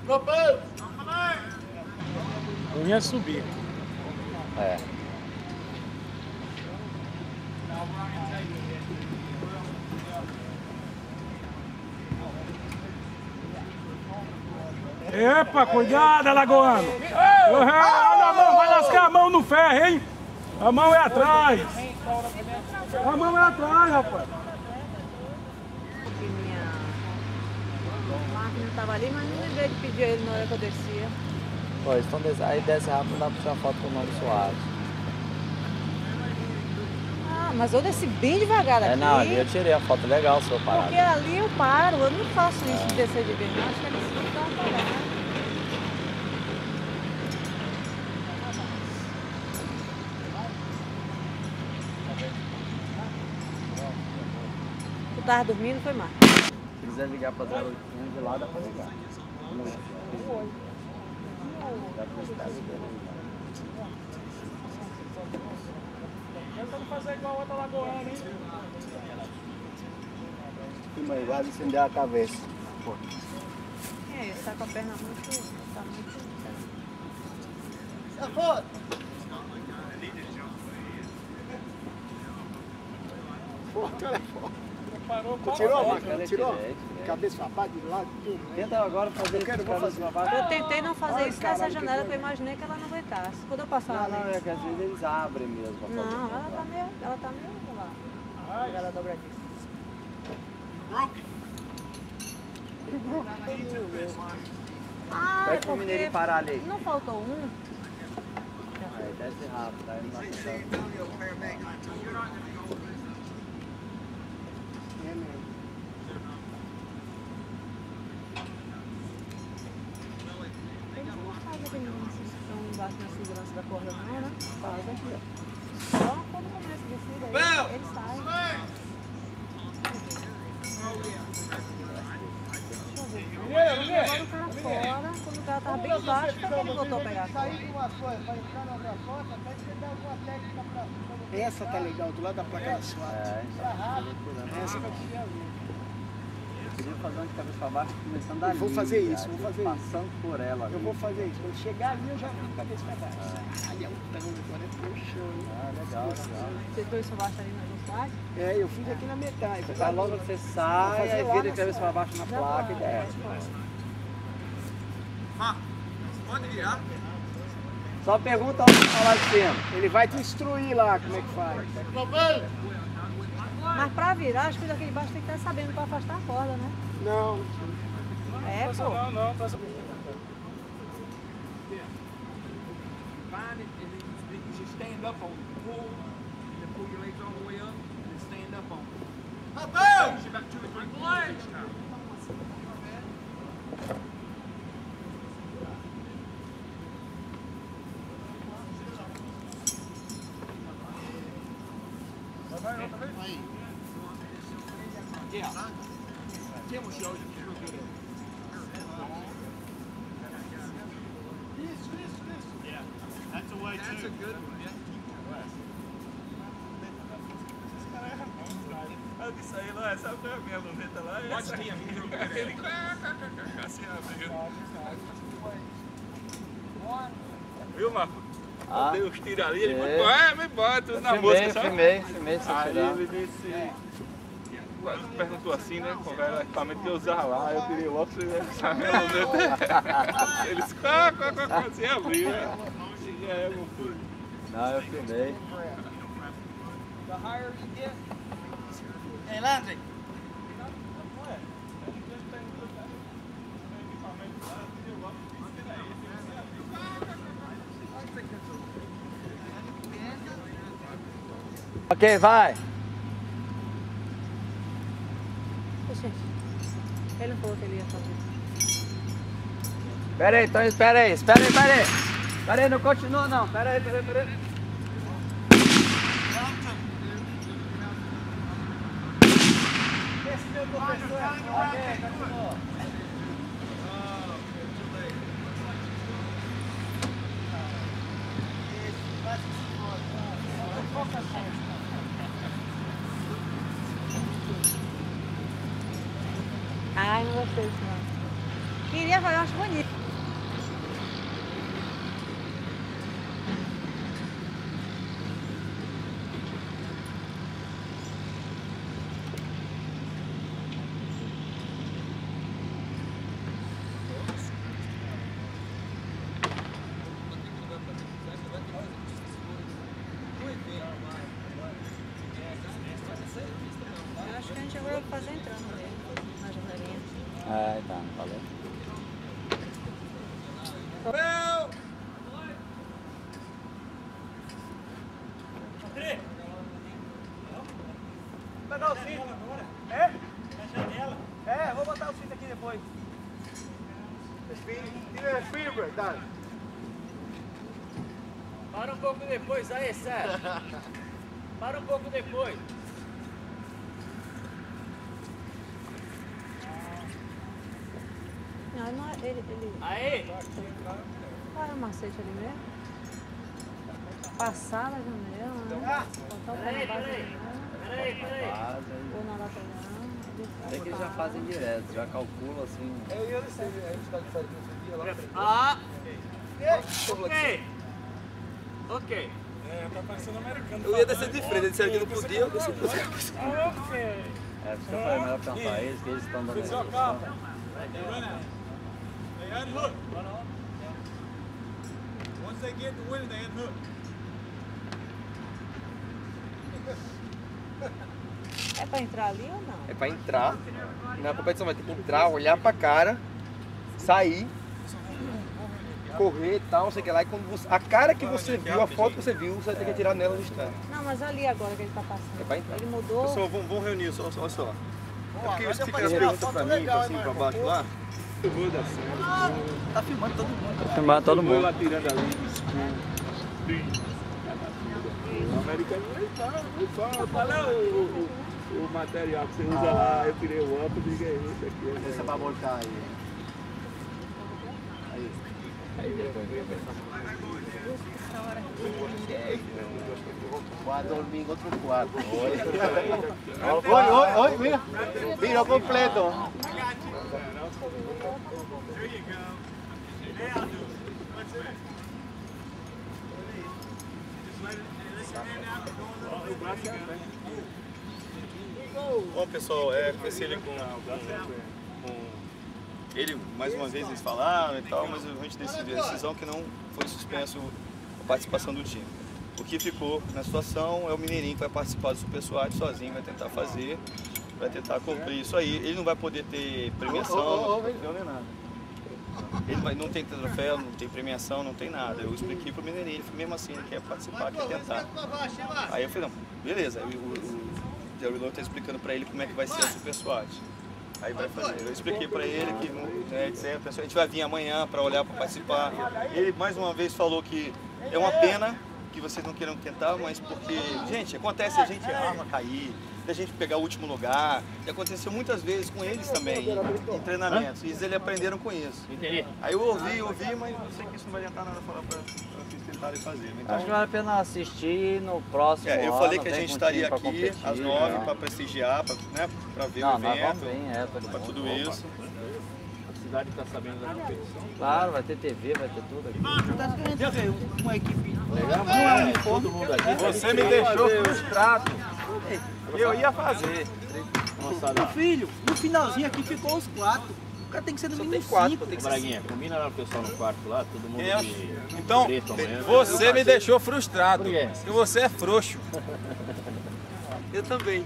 Speaker 8: Rapel! Eu ia subir.
Speaker 5: É.
Speaker 8: Epa, cuidado, alagoano! Olha a mão, vai lascar a mão no ferro, hein? A mão é atrás! A mão é atrás, rapaz!
Speaker 10: Minha máquina estava ali, mas não lembrei de pedir ele na hora que eu descia.
Speaker 5: Pois, então aí desce rápido, não dá pra tirar foto com o nome Swat.
Speaker 10: Ah, mas eu desci bem devagar aqui.
Speaker 5: Não, ali eu tirei a foto legal, seu parado.
Speaker 10: Porque ali eu paro, eu não faço isso de descer de bem, acho que eles estão parando. Tu tava dormindo, foi mais.
Speaker 5: Se quiser ligar pra 0800 de lá, dá pra ligar.
Speaker 8: Tentando fazer igual a outra lagoana, hein?
Speaker 12: Mas vai acender a cabeça. Pô.
Speaker 10: É, ele tá com a perna muito... Tá muito...
Speaker 4: Safado!
Speaker 12: Pô, telefone.
Speaker 8: Tirou
Speaker 12: a máquina? Tirou? Cabeça pra baixo, de lado, tudo.
Speaker 5: Tenta agora fazer isso.
Speaker 12: Vou fazer.
Speaker 10: Eu tentei não fazer isso nessa janela, porque eu imaginei que ela não aguentasse. Quando eu passava
Speaker 5: Não,
Speaker 10: ali.
Speaker 5: é que às vezes eles abrem mesmo.
Speaker 10: Não, ela tá meio lá. Ela dobradiça. Ah,
Speaker 5: Pede pro mineiro parar ali.
Speaker 10: não faltou um?
Speaker 5: Aí desce rápido, aí não dá
Speaker 10: Eles não fazem aquele lance que estão embaixo na segurança da corda não, né? Faz aqui, ó. Só quando começa a descida, aí eles saem. Agora o cara fora, quando o cara tava bem embaixo, foi que ele voltou a pegar.
Speaker 4: Sair de uma coisa para entrar na outra porta, até que você dá alguma técnica para...
Speaker 12: Essa tá legal, do lado da placa da Swat. Essa que eu queria ver.
Speaker 5: Eu queria fazer uma de cabeça pra baixo, começando dali.
Speaker 12: Vou fazer isso, vou fazer isso.
Speaker 5: Passando por ela.
Speaker 12: Eu vou fazer isso. Quando chegar ali, eu já vou de cabeça pra baixo. Ali é um tão, agora é show, hein?
Speaker 5: Ah, legal, legal.
Speaker 10: Você fez o baixo ali na cidade?
Speaker 12: É, eu fiz aqui na metade.
Speaker 5: Aí logo você sai, aí vira de cabeça pra baixo na placa e desce.
Speaker 8: Pode virar.
Speaker 5: Só pergunta onde tá lá de cima.
Speaker 12: Ele vai te instruir lá como é que faz.
Speaker 10: Mas pra virar, acho que daqui de baixo tem que estar sabendo pra afastar a corda, né?
Speaker 12: Não.
Speaker 10: É, pô.
Speaker 8: Não. Stand up on the pull, and then pull your legs all the way up, and then stand up on it. Up! Usually about 2 or 3 legs now. Yeah. Tim will show you. Real good at it. Yeah. That's a way too. That's a good one, yeah. Eu disse aí, não é? Sabe qual é a minha luneta lá? Pode ter, ele assim, viu, Marco? Eu dei uns tiros ali, ele me bota na música, sabe?
Speaker 5: Filmei,
Speaker 8: Aí ele disse... Perguntou assim, né? Qual era o equipamento que eu usava lá, eu tirei logo essa minha luneta. Ele disse, assim, abriu, né? E já é alguma coisa.
Speaker 5: Não, eu filmei.
Speaker 8: The higher you get.
Speaker 4: Hey, Landry.
Speaker 5: Ok, vai.
Speaker 10: Gente, ele não falou que ele ia fazer.
Speaker 5: Pera aí, então espera aí. Pera aí, não continua não. Pera aí.
Speaker 12: meu professor. Ok, continua.
Speaker 10: Ai, não gostei disso não. Queria fazer, eu acho bonito. Eu acho que a gente vai fazer entrando mesmo, na janelinha.
Speaker 5: Ah, tá, valeu.
Speaker 12: Pegar o cinto. É? É, vou botar o cinto aqui depois.
Speaker 11: Para um pouco depois, aí, Sérgio. Para um pouco depois.
Speaker 10: Não, não é, ele...
Speaker 11: Aí!
Speaker 10: Qual é o macete ali mesmo? Passar na janela, né? Botar o pé na base da janela. Ou na lateral.
Speaker 5: Tem que eles já fazem direto, já calculam assim.
Speaker 3: Eu não sei, a gente tá fazendo esse dia lá.
Speaker 11: Ah! Ok! Ok.
Speaker 7: É, tá parecendo americano.
Speaker 3: Eu ia descer de frente, ele disse que não podia, eu desci por cima.
Speaker 7: Ok.
Speaker 5: É, por isso que eu falei, melhor perguntar a eles, que eles estão dando a
Speaker 8: They unhook. Once they get the winner, they unhook.
Speaker 10: É pra entrar ali ou não?
Speaker 3: É pra entrar, na competição vai ter que entrar, olhar pra cara, sair, correr e tal, não sei o que lá. E quando você, a cara que você viu, a foto que você viu, você vai ter que tirar nela no instante.
Speaker 10: Não, mas ali agora que ele tá passando.
Speaker 3: É pra entrar.
Speaker 10: Ele mudou.
Speaker 2: Pessoal, vamos reunir, olha só. É porque você fica as perguntas pra mim, pra cima e pra baixo lá.
Speaker 12: Tá filmando todo mundo.
Speaker 5: Tá filmando todo mundo.
Speaker 7: Lá tirando ali, o americano não fala o material que você usa lá, eu tirei o óculos e diga isso aqui.
Speaker 5: Deixa pra voltar aí. Vai dormir em outro quarto. Oi, mira. Virou completo.
Speaker 8: There you go. Now do it. What's that? Just let your hand out and go a little bit. There you go.
Speaker 2: Bom, pessoal, conversei ele com ele, mais uma vez eles falaram e tal, mas a gente decidiu a decisão que não foi suspenso a participação do time. O que ficou na situação é o Mineirinho que vai participar do Super Swat sozinho, vai tentar fazer, vai tentar cumprir isso aí. Ele não vai poder ter premiação, não nem nada. Ele não tem troféu, não tem premiação, não tem nada. Eu expliquei pro Mineirinho, ele falou, mesmo assim, ele quer participar, quer tentar. Aí eu falei, não, beleza. Aí o Willow está explicando para ele como é que vai ser a Super SWAT. Aí vai fazer. Eu expliquei para ele que a gente vai vir amanhã para olhar, para participar. Ele mais uma vez falou que é uma pena que vocês não queiram tentar, mas porque, gente, acontece a gente arma cair, da gente pegar o último lugar, e aconteceu muitas vezes com eles também, em treinamentos, e eles aprenderam com isso.
Speaker 11: Entendi.
Speaker 2: Aí eu ouvi, mas eu sei que isso não vai adiantar nada falar para vocês tentarem fazer. Então,
Speaker 5: Acho que vale a pena assistir no próximo
Speaker 2: eu
Speaker 5: ano,
Speaker 2: falei que a
Speaker 5: vem
Speaker 2: gente
Speaker 5: com
Speaker 2: estaria
Speaker 5: time pra
Speaker 2: aqui
Speaker 5: competir,
Speaker 2: às 9
Speaker 5: né?
Speaker 2: para prestigiar, para ver
Speaker 5: Não,
Speaker 2: o
Speaker 5: nós
Speaker 2: evento,
Speaker 5: vamos vir,
Speaker 2: para tudo isso.
Speaker 7: A cidade está sabendo da competição.
Speaker 5: Claro, vai ter TV, vai ter tudo aqui.
Speaker 12: Já veio uma equipe.
Speaker 7: Todo mundo aqui.
Speaker 3: Você me deixou frustrado. Eu ia fazer.
Speaker 12: Meu filho, no finalzinho aqui ficou os 4. O cara tem que ser no mínimo 5.
Speaker 7: Braguinha, combina lá o pessoal no quarto lá, todo mundo de
Speaker 3: Então,
Speaker 7: preto amanhã.
Speaker 3: você me deixou frustrado.
Speaker 7: Por quê?
Speaker 3: Porque você é frouxo.
Speaker 12: Eu também.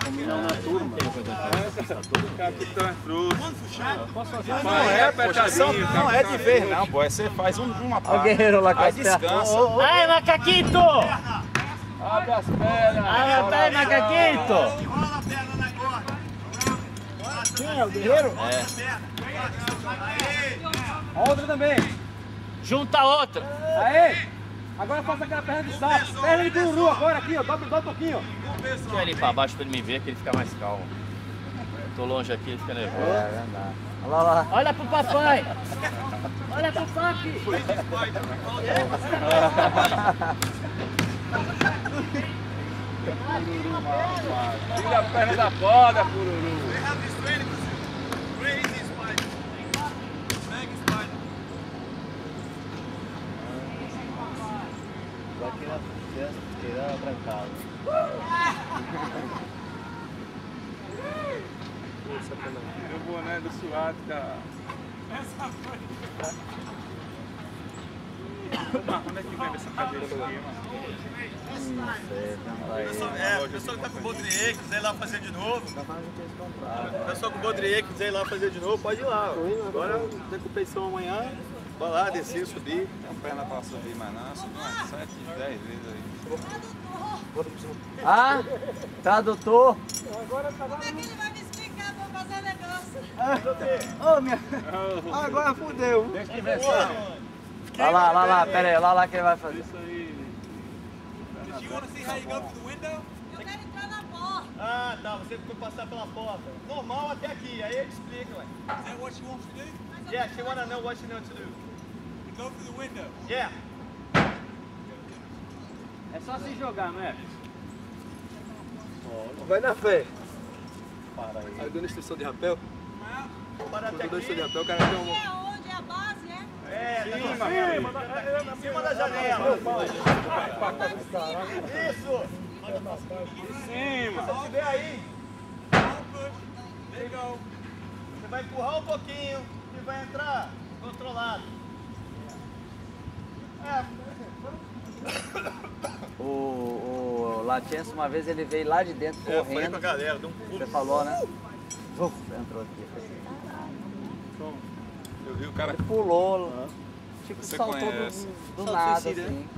Speaker 7: Combina na turma. Todo capitão é frouxo. Posso fazer uma
Speaker 3: Não é apertação, não é de vez não, boy. Você faz uma
Speaker 5: Olha o guerreiro lá com
Speaker 3: aí
Speaker 5: as pernas.
Speaker 3: descansa.
Speaker 11: Aí, macaquito!
Speaker 3: Abre as pernas.
Speaker 11: Abre aí, macaquito!
Speaker 8: Rola a perna na corda.
Speaker 12: Quem é o guerreiro?
Speaker 3: A outra também.
Speaker 11: Junta a outra.
Speaker 12: Aê!
Speaker 11: Agora faça aquela perna de sapo. Perna de cururu agora aqui, ó. Dobra um pouquinho, ó.
Speaker 13: Deixa eu ir ali pra baixo pra ele me ver, que ele fica mais calmo. Eu tô longe aqui, ele fica nervoso.
Speaker 5: É verdade. Olha lá.
Speaker 11: Olha pro papai. Olha pro papi.
Speaker 7: Tira a perna da corda, cururu.
Speaker 5: Vai tirar a brancada.
Speaker 7: Tira o boné do Swat, cara. Onde é que vem essa cadeira aqui, mano?
Speaker 2: O pessoal que tá com o Bodrier, quiser ir lá fazer de novo. O pessoal com o Bodrier, quiser ir lá fazer de novo, pode ir lá. Agora tem competição amanhã. Vai lá, descer, subir.
Speaker 7: Tem perna pra subir, mas não, subiu umas 7, 10 vezes aí.
Speaker 5: Ah, tradutor.
Speaker 10: Agora tá. Como é que ele vai me explicar pra fazer o negócio?
Speaker 12: Ô, minha... Agora fudeu.
Speaker 7: Deixa eu conversar.
Speaker 5: Olha lá, pera aí, olha lá que ele vai fazer.
Speaker 7: Isso aí.
Speaker 8: Did you want to see how you go through the window?
Speaker 10: Eu quero entrar na porta.
Speaker 2: Ah, tá. Você ficou passar pela porta. Normal até aqui. Aí ele explica, ué.
Speaker 8: Is that what she wants to do?
Speaker 2: Yeah, she wanna know what she knows to do.
Speaker 8: To go through the window.
Speaker 2: Yeah.
Speaker 11: É só se jogar, né?
Speaker 3: Vai na fé.
Speaker 2: Para aí.
Speaker 3: Aí dando instrução de rapel.
Speaker 2: Para até
Speaker 3: Quando eu dou instrução de
Speaker 2: aqui.
Speaker 3: rapel, o cara tem
Speaker 10: É onde é a base, é?
Speaker 2: É, em cima da janela. Isso.
Speaker 7: Em cima.
Speaker 2: Se tiver aí,
Speaker 8: Don't push. There you go.
Speaker 2: você vai empurrar um pouquinho e vai entrar controlado. É.
Speaker 5: O Latiense, uma vez ele veio lá de dentro
Speaker 2: Eu falei
Speaker 5: correndo.
Speaker 2: pra galera, deu um pulo.
Speaker 5: Você falou, né? Uf, entrou aqui.
Speaker 7: Eu vi o cara.
Speaker 5: Ele pulou, tipo,
Speaker 7: Você
Speaker 5: saltou
Speaker 7: conhece.
Speaker 5: do nada, assim.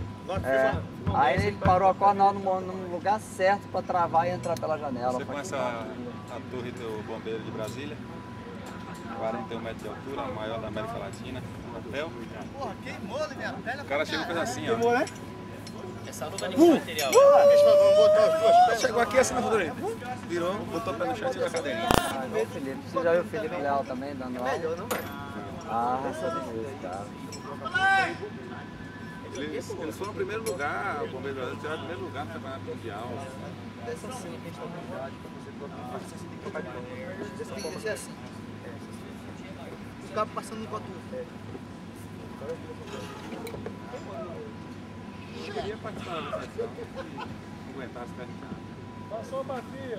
Speaker 5: É. Aí ele parou a corda no lugar certo pra travar e entrar pela janela.
Speaker 7: Você conhece a torre do bombeiro de Brasília? 41 metros de altura, a maior da América Latina, um hotel.
Speaker 2: Porra, queimou ali minha pele.
Speaker 7: O cara chegou e fez assim, ó.
Speaker 3: Queimou, né?
Speaker 13: Essa luva de material.
Speaker 2: Vamos botar as duas peças.
Speaker 3: Chegou aqui assim na futura aí.
Speaker 7: Virou, botou o pé no chão e tirou a cadeirinha.
Speaker 5: Ah, igual o Felipe. Você já viu o Felipe Leal também dando aula?
Speaker 3: Melhor, não vai.
Speaker 5: Ah, sabe disso, cara.
Speaker 7: Eles foram no primeiro lugar, o bombeiro brasileiro tiraram o primeiro lugar no campeonato mundial.
Speaker 12: Dessa assim que a gente tá com você tem que trocar de novo. Dessa tem que ser assim. Ficar passando no coto.
Speaker 7: Eu queria participar da seleção, não aguentasse perto de casa.
Speaker 8: Passou a batia.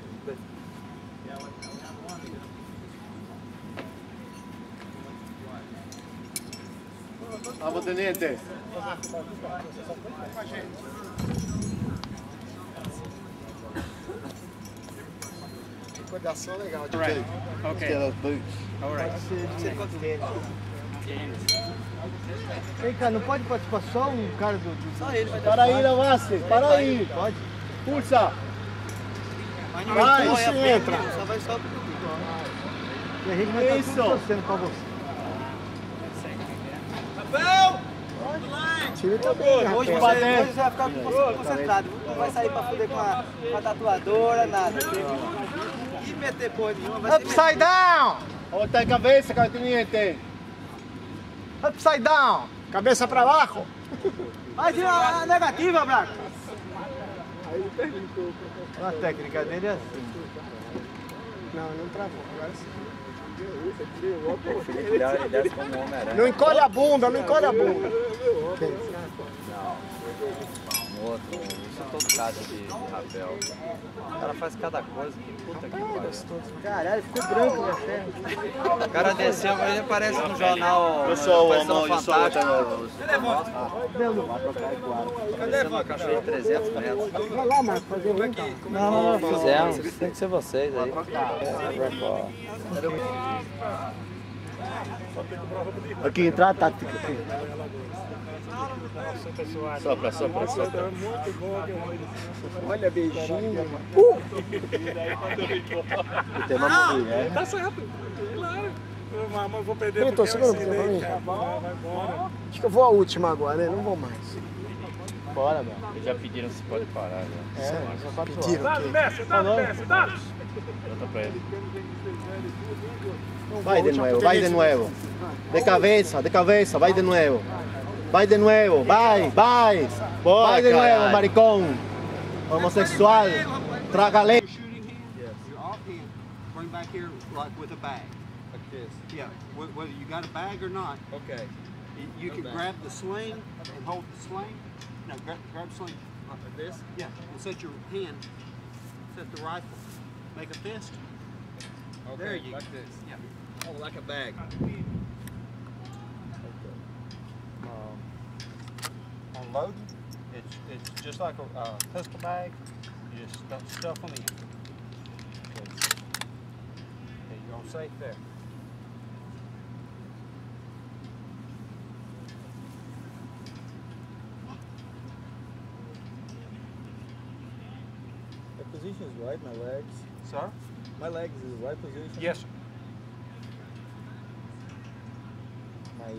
Speaker 3: Vamos, tenente.
Speaker 4: Recordação legal de
Speaker 8: Right. Okay. All right.
Speaker 6: Vem cá, não pode participar só um cara do...
Speaker 12: Só ele vai
Speaker 6: Para aí, Lavassi, para aí.
Speaker 12: Pode.
Speaker 6: Pulsa.
Speaker 12: Vai,
Speaker 6: Vai, se entra.
Speaker 12: Só vai só pro
Speaker 6: E a gente vai estar tudo torcendo pra você.
Speaker 2: Rapel!
Speaker 6: O time tá bem,
Speaker 12: Hoje
Speaker 6: rapaz.
Speaker 12: você vai ficar concentrado. Não vai sair pra fuder com a tatuadora, nada. E meter porra nenhuma. Vai ser
Speaker 6: Upside down! Volta a cabeça, cara, teniente. Upside down! Cabeça pra baixo.
Speaker 12: Faz a negativa, Braco.
Speaker 6: Aí ele perguntou. A técnica dele é assim. Não, não travou. Agora sim.
Speaker 5: O Felipe Leal, ele desce como um Homem-Aranha.
Speaker 6: Não encolhe a bunda, não encolhe a bunda.
Speaker 5: Não, um outro, isso é todo caso de rapel. O cara faz cada coisa, que puta que pariu.
Speaker 6: Caralho, ficou branco minha perna.
Speaker 5: O cara desceu, ele aparece no jornal.
Speaker 3: Eu sou o
Speaker 5: Apareceu no
Speaker 3: Amão, eu sou o
Speaker 5: Fantástico.
Speaker 3: outro.
Speaker 5: Apareceu numa cachoeira de 300 metros.
Speaker 6: Vai lá, Marcos, fazer um.
Speaker 5: Não, fizemos. Tem que ser vocês aí.
Speaker 6: Aqui, entrar a tática aqui.
Speaker 5: Sopra.
Speaker 6: Olha, beijinho.
Speaker 5: Tem uma mulher.
Speaker 7: Tá certo. Claro. Mas vou perder
Speaker 6: Então,
Speaker 7: porque
Speaker 6: segura um
Speaker 7: eu
Speaker 6: pouquinho pra mim.
Speaker 7: vai embora.
Speaker 6: Acho que eu vou a última agora, né? Não vou mais.
Speaker 12: fora, meu.
Speaker 13: Eles já pediram se pode parar. Já.
Speaker 12: Só 4 horas.
Speaker 7: Dale, Messi, dale, Messi, dale.
Speaker 13: Volta pra ele.
Speaker 14: Vai de nuevo, vai de nuevo. De cabeza, vai de nuevo. Vai de nuevo, vai, vai. Vai de nuevo, maricón. Homosexual. Traga leite.
Speaker 8: Your offhand, bring back here like with a bag.
Speaker 3: Like this.
Speaker 8: Yeah, whether you got a bag or not.
Speaker 3: Okay.
Speaker 8: You can grab the sling and hold the sling. No, grab the sling.
Speaker 3: Like this?
Speaker 8: Yeah, and set your hand, set the rifle. Make a fist.
Speaker 3: Okay,
Speaker 8: There you go.
Speaker 3: like this.
Speaker 8: Yeah.
Speaker 3: Oh, like a bag.
Speaker 8: On loading, it's just like a pistol bag. You just stuff them in. Okay, you're all safe there.
Speaker 12: The position is right, my legs.
Speaker 8: Sir?
Speaker 12: My legs is the right position.
Speaker 8: Yes, sir.
Speaker 12: My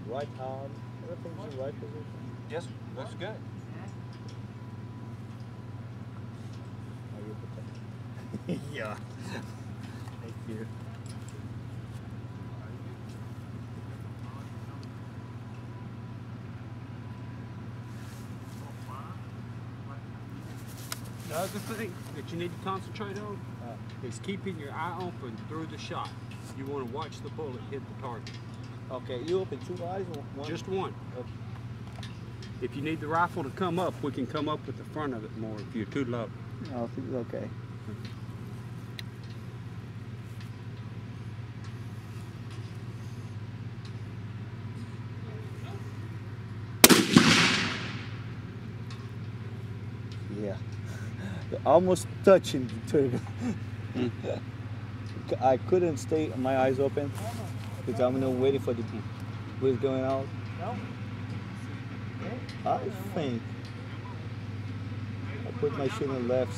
Speaker 12: right arm, everything's in the right position.
Speaker 8: Yes, sir. Looks good.
Speaker 12: Are you protected? Yeah. Thank you.
Speaker 8: The other thing that you need to concentrate on is keeping your eye open through the shot. You want to watch the bullet hit the target.
Speaker 12: Okay, you open 2 eyes or one?
Speaker 8: Just one.
Speaker 12: Okay.
Speaker 8: If you need the rifle to come up, we can come up with the front of it more if you're too low.
Speaker 12: Oh, okay. Yeah. Almost touching the trigger. I couldn't stay my eyes open because I'm not waiting for the what's going out. I think I put my shoe on the left.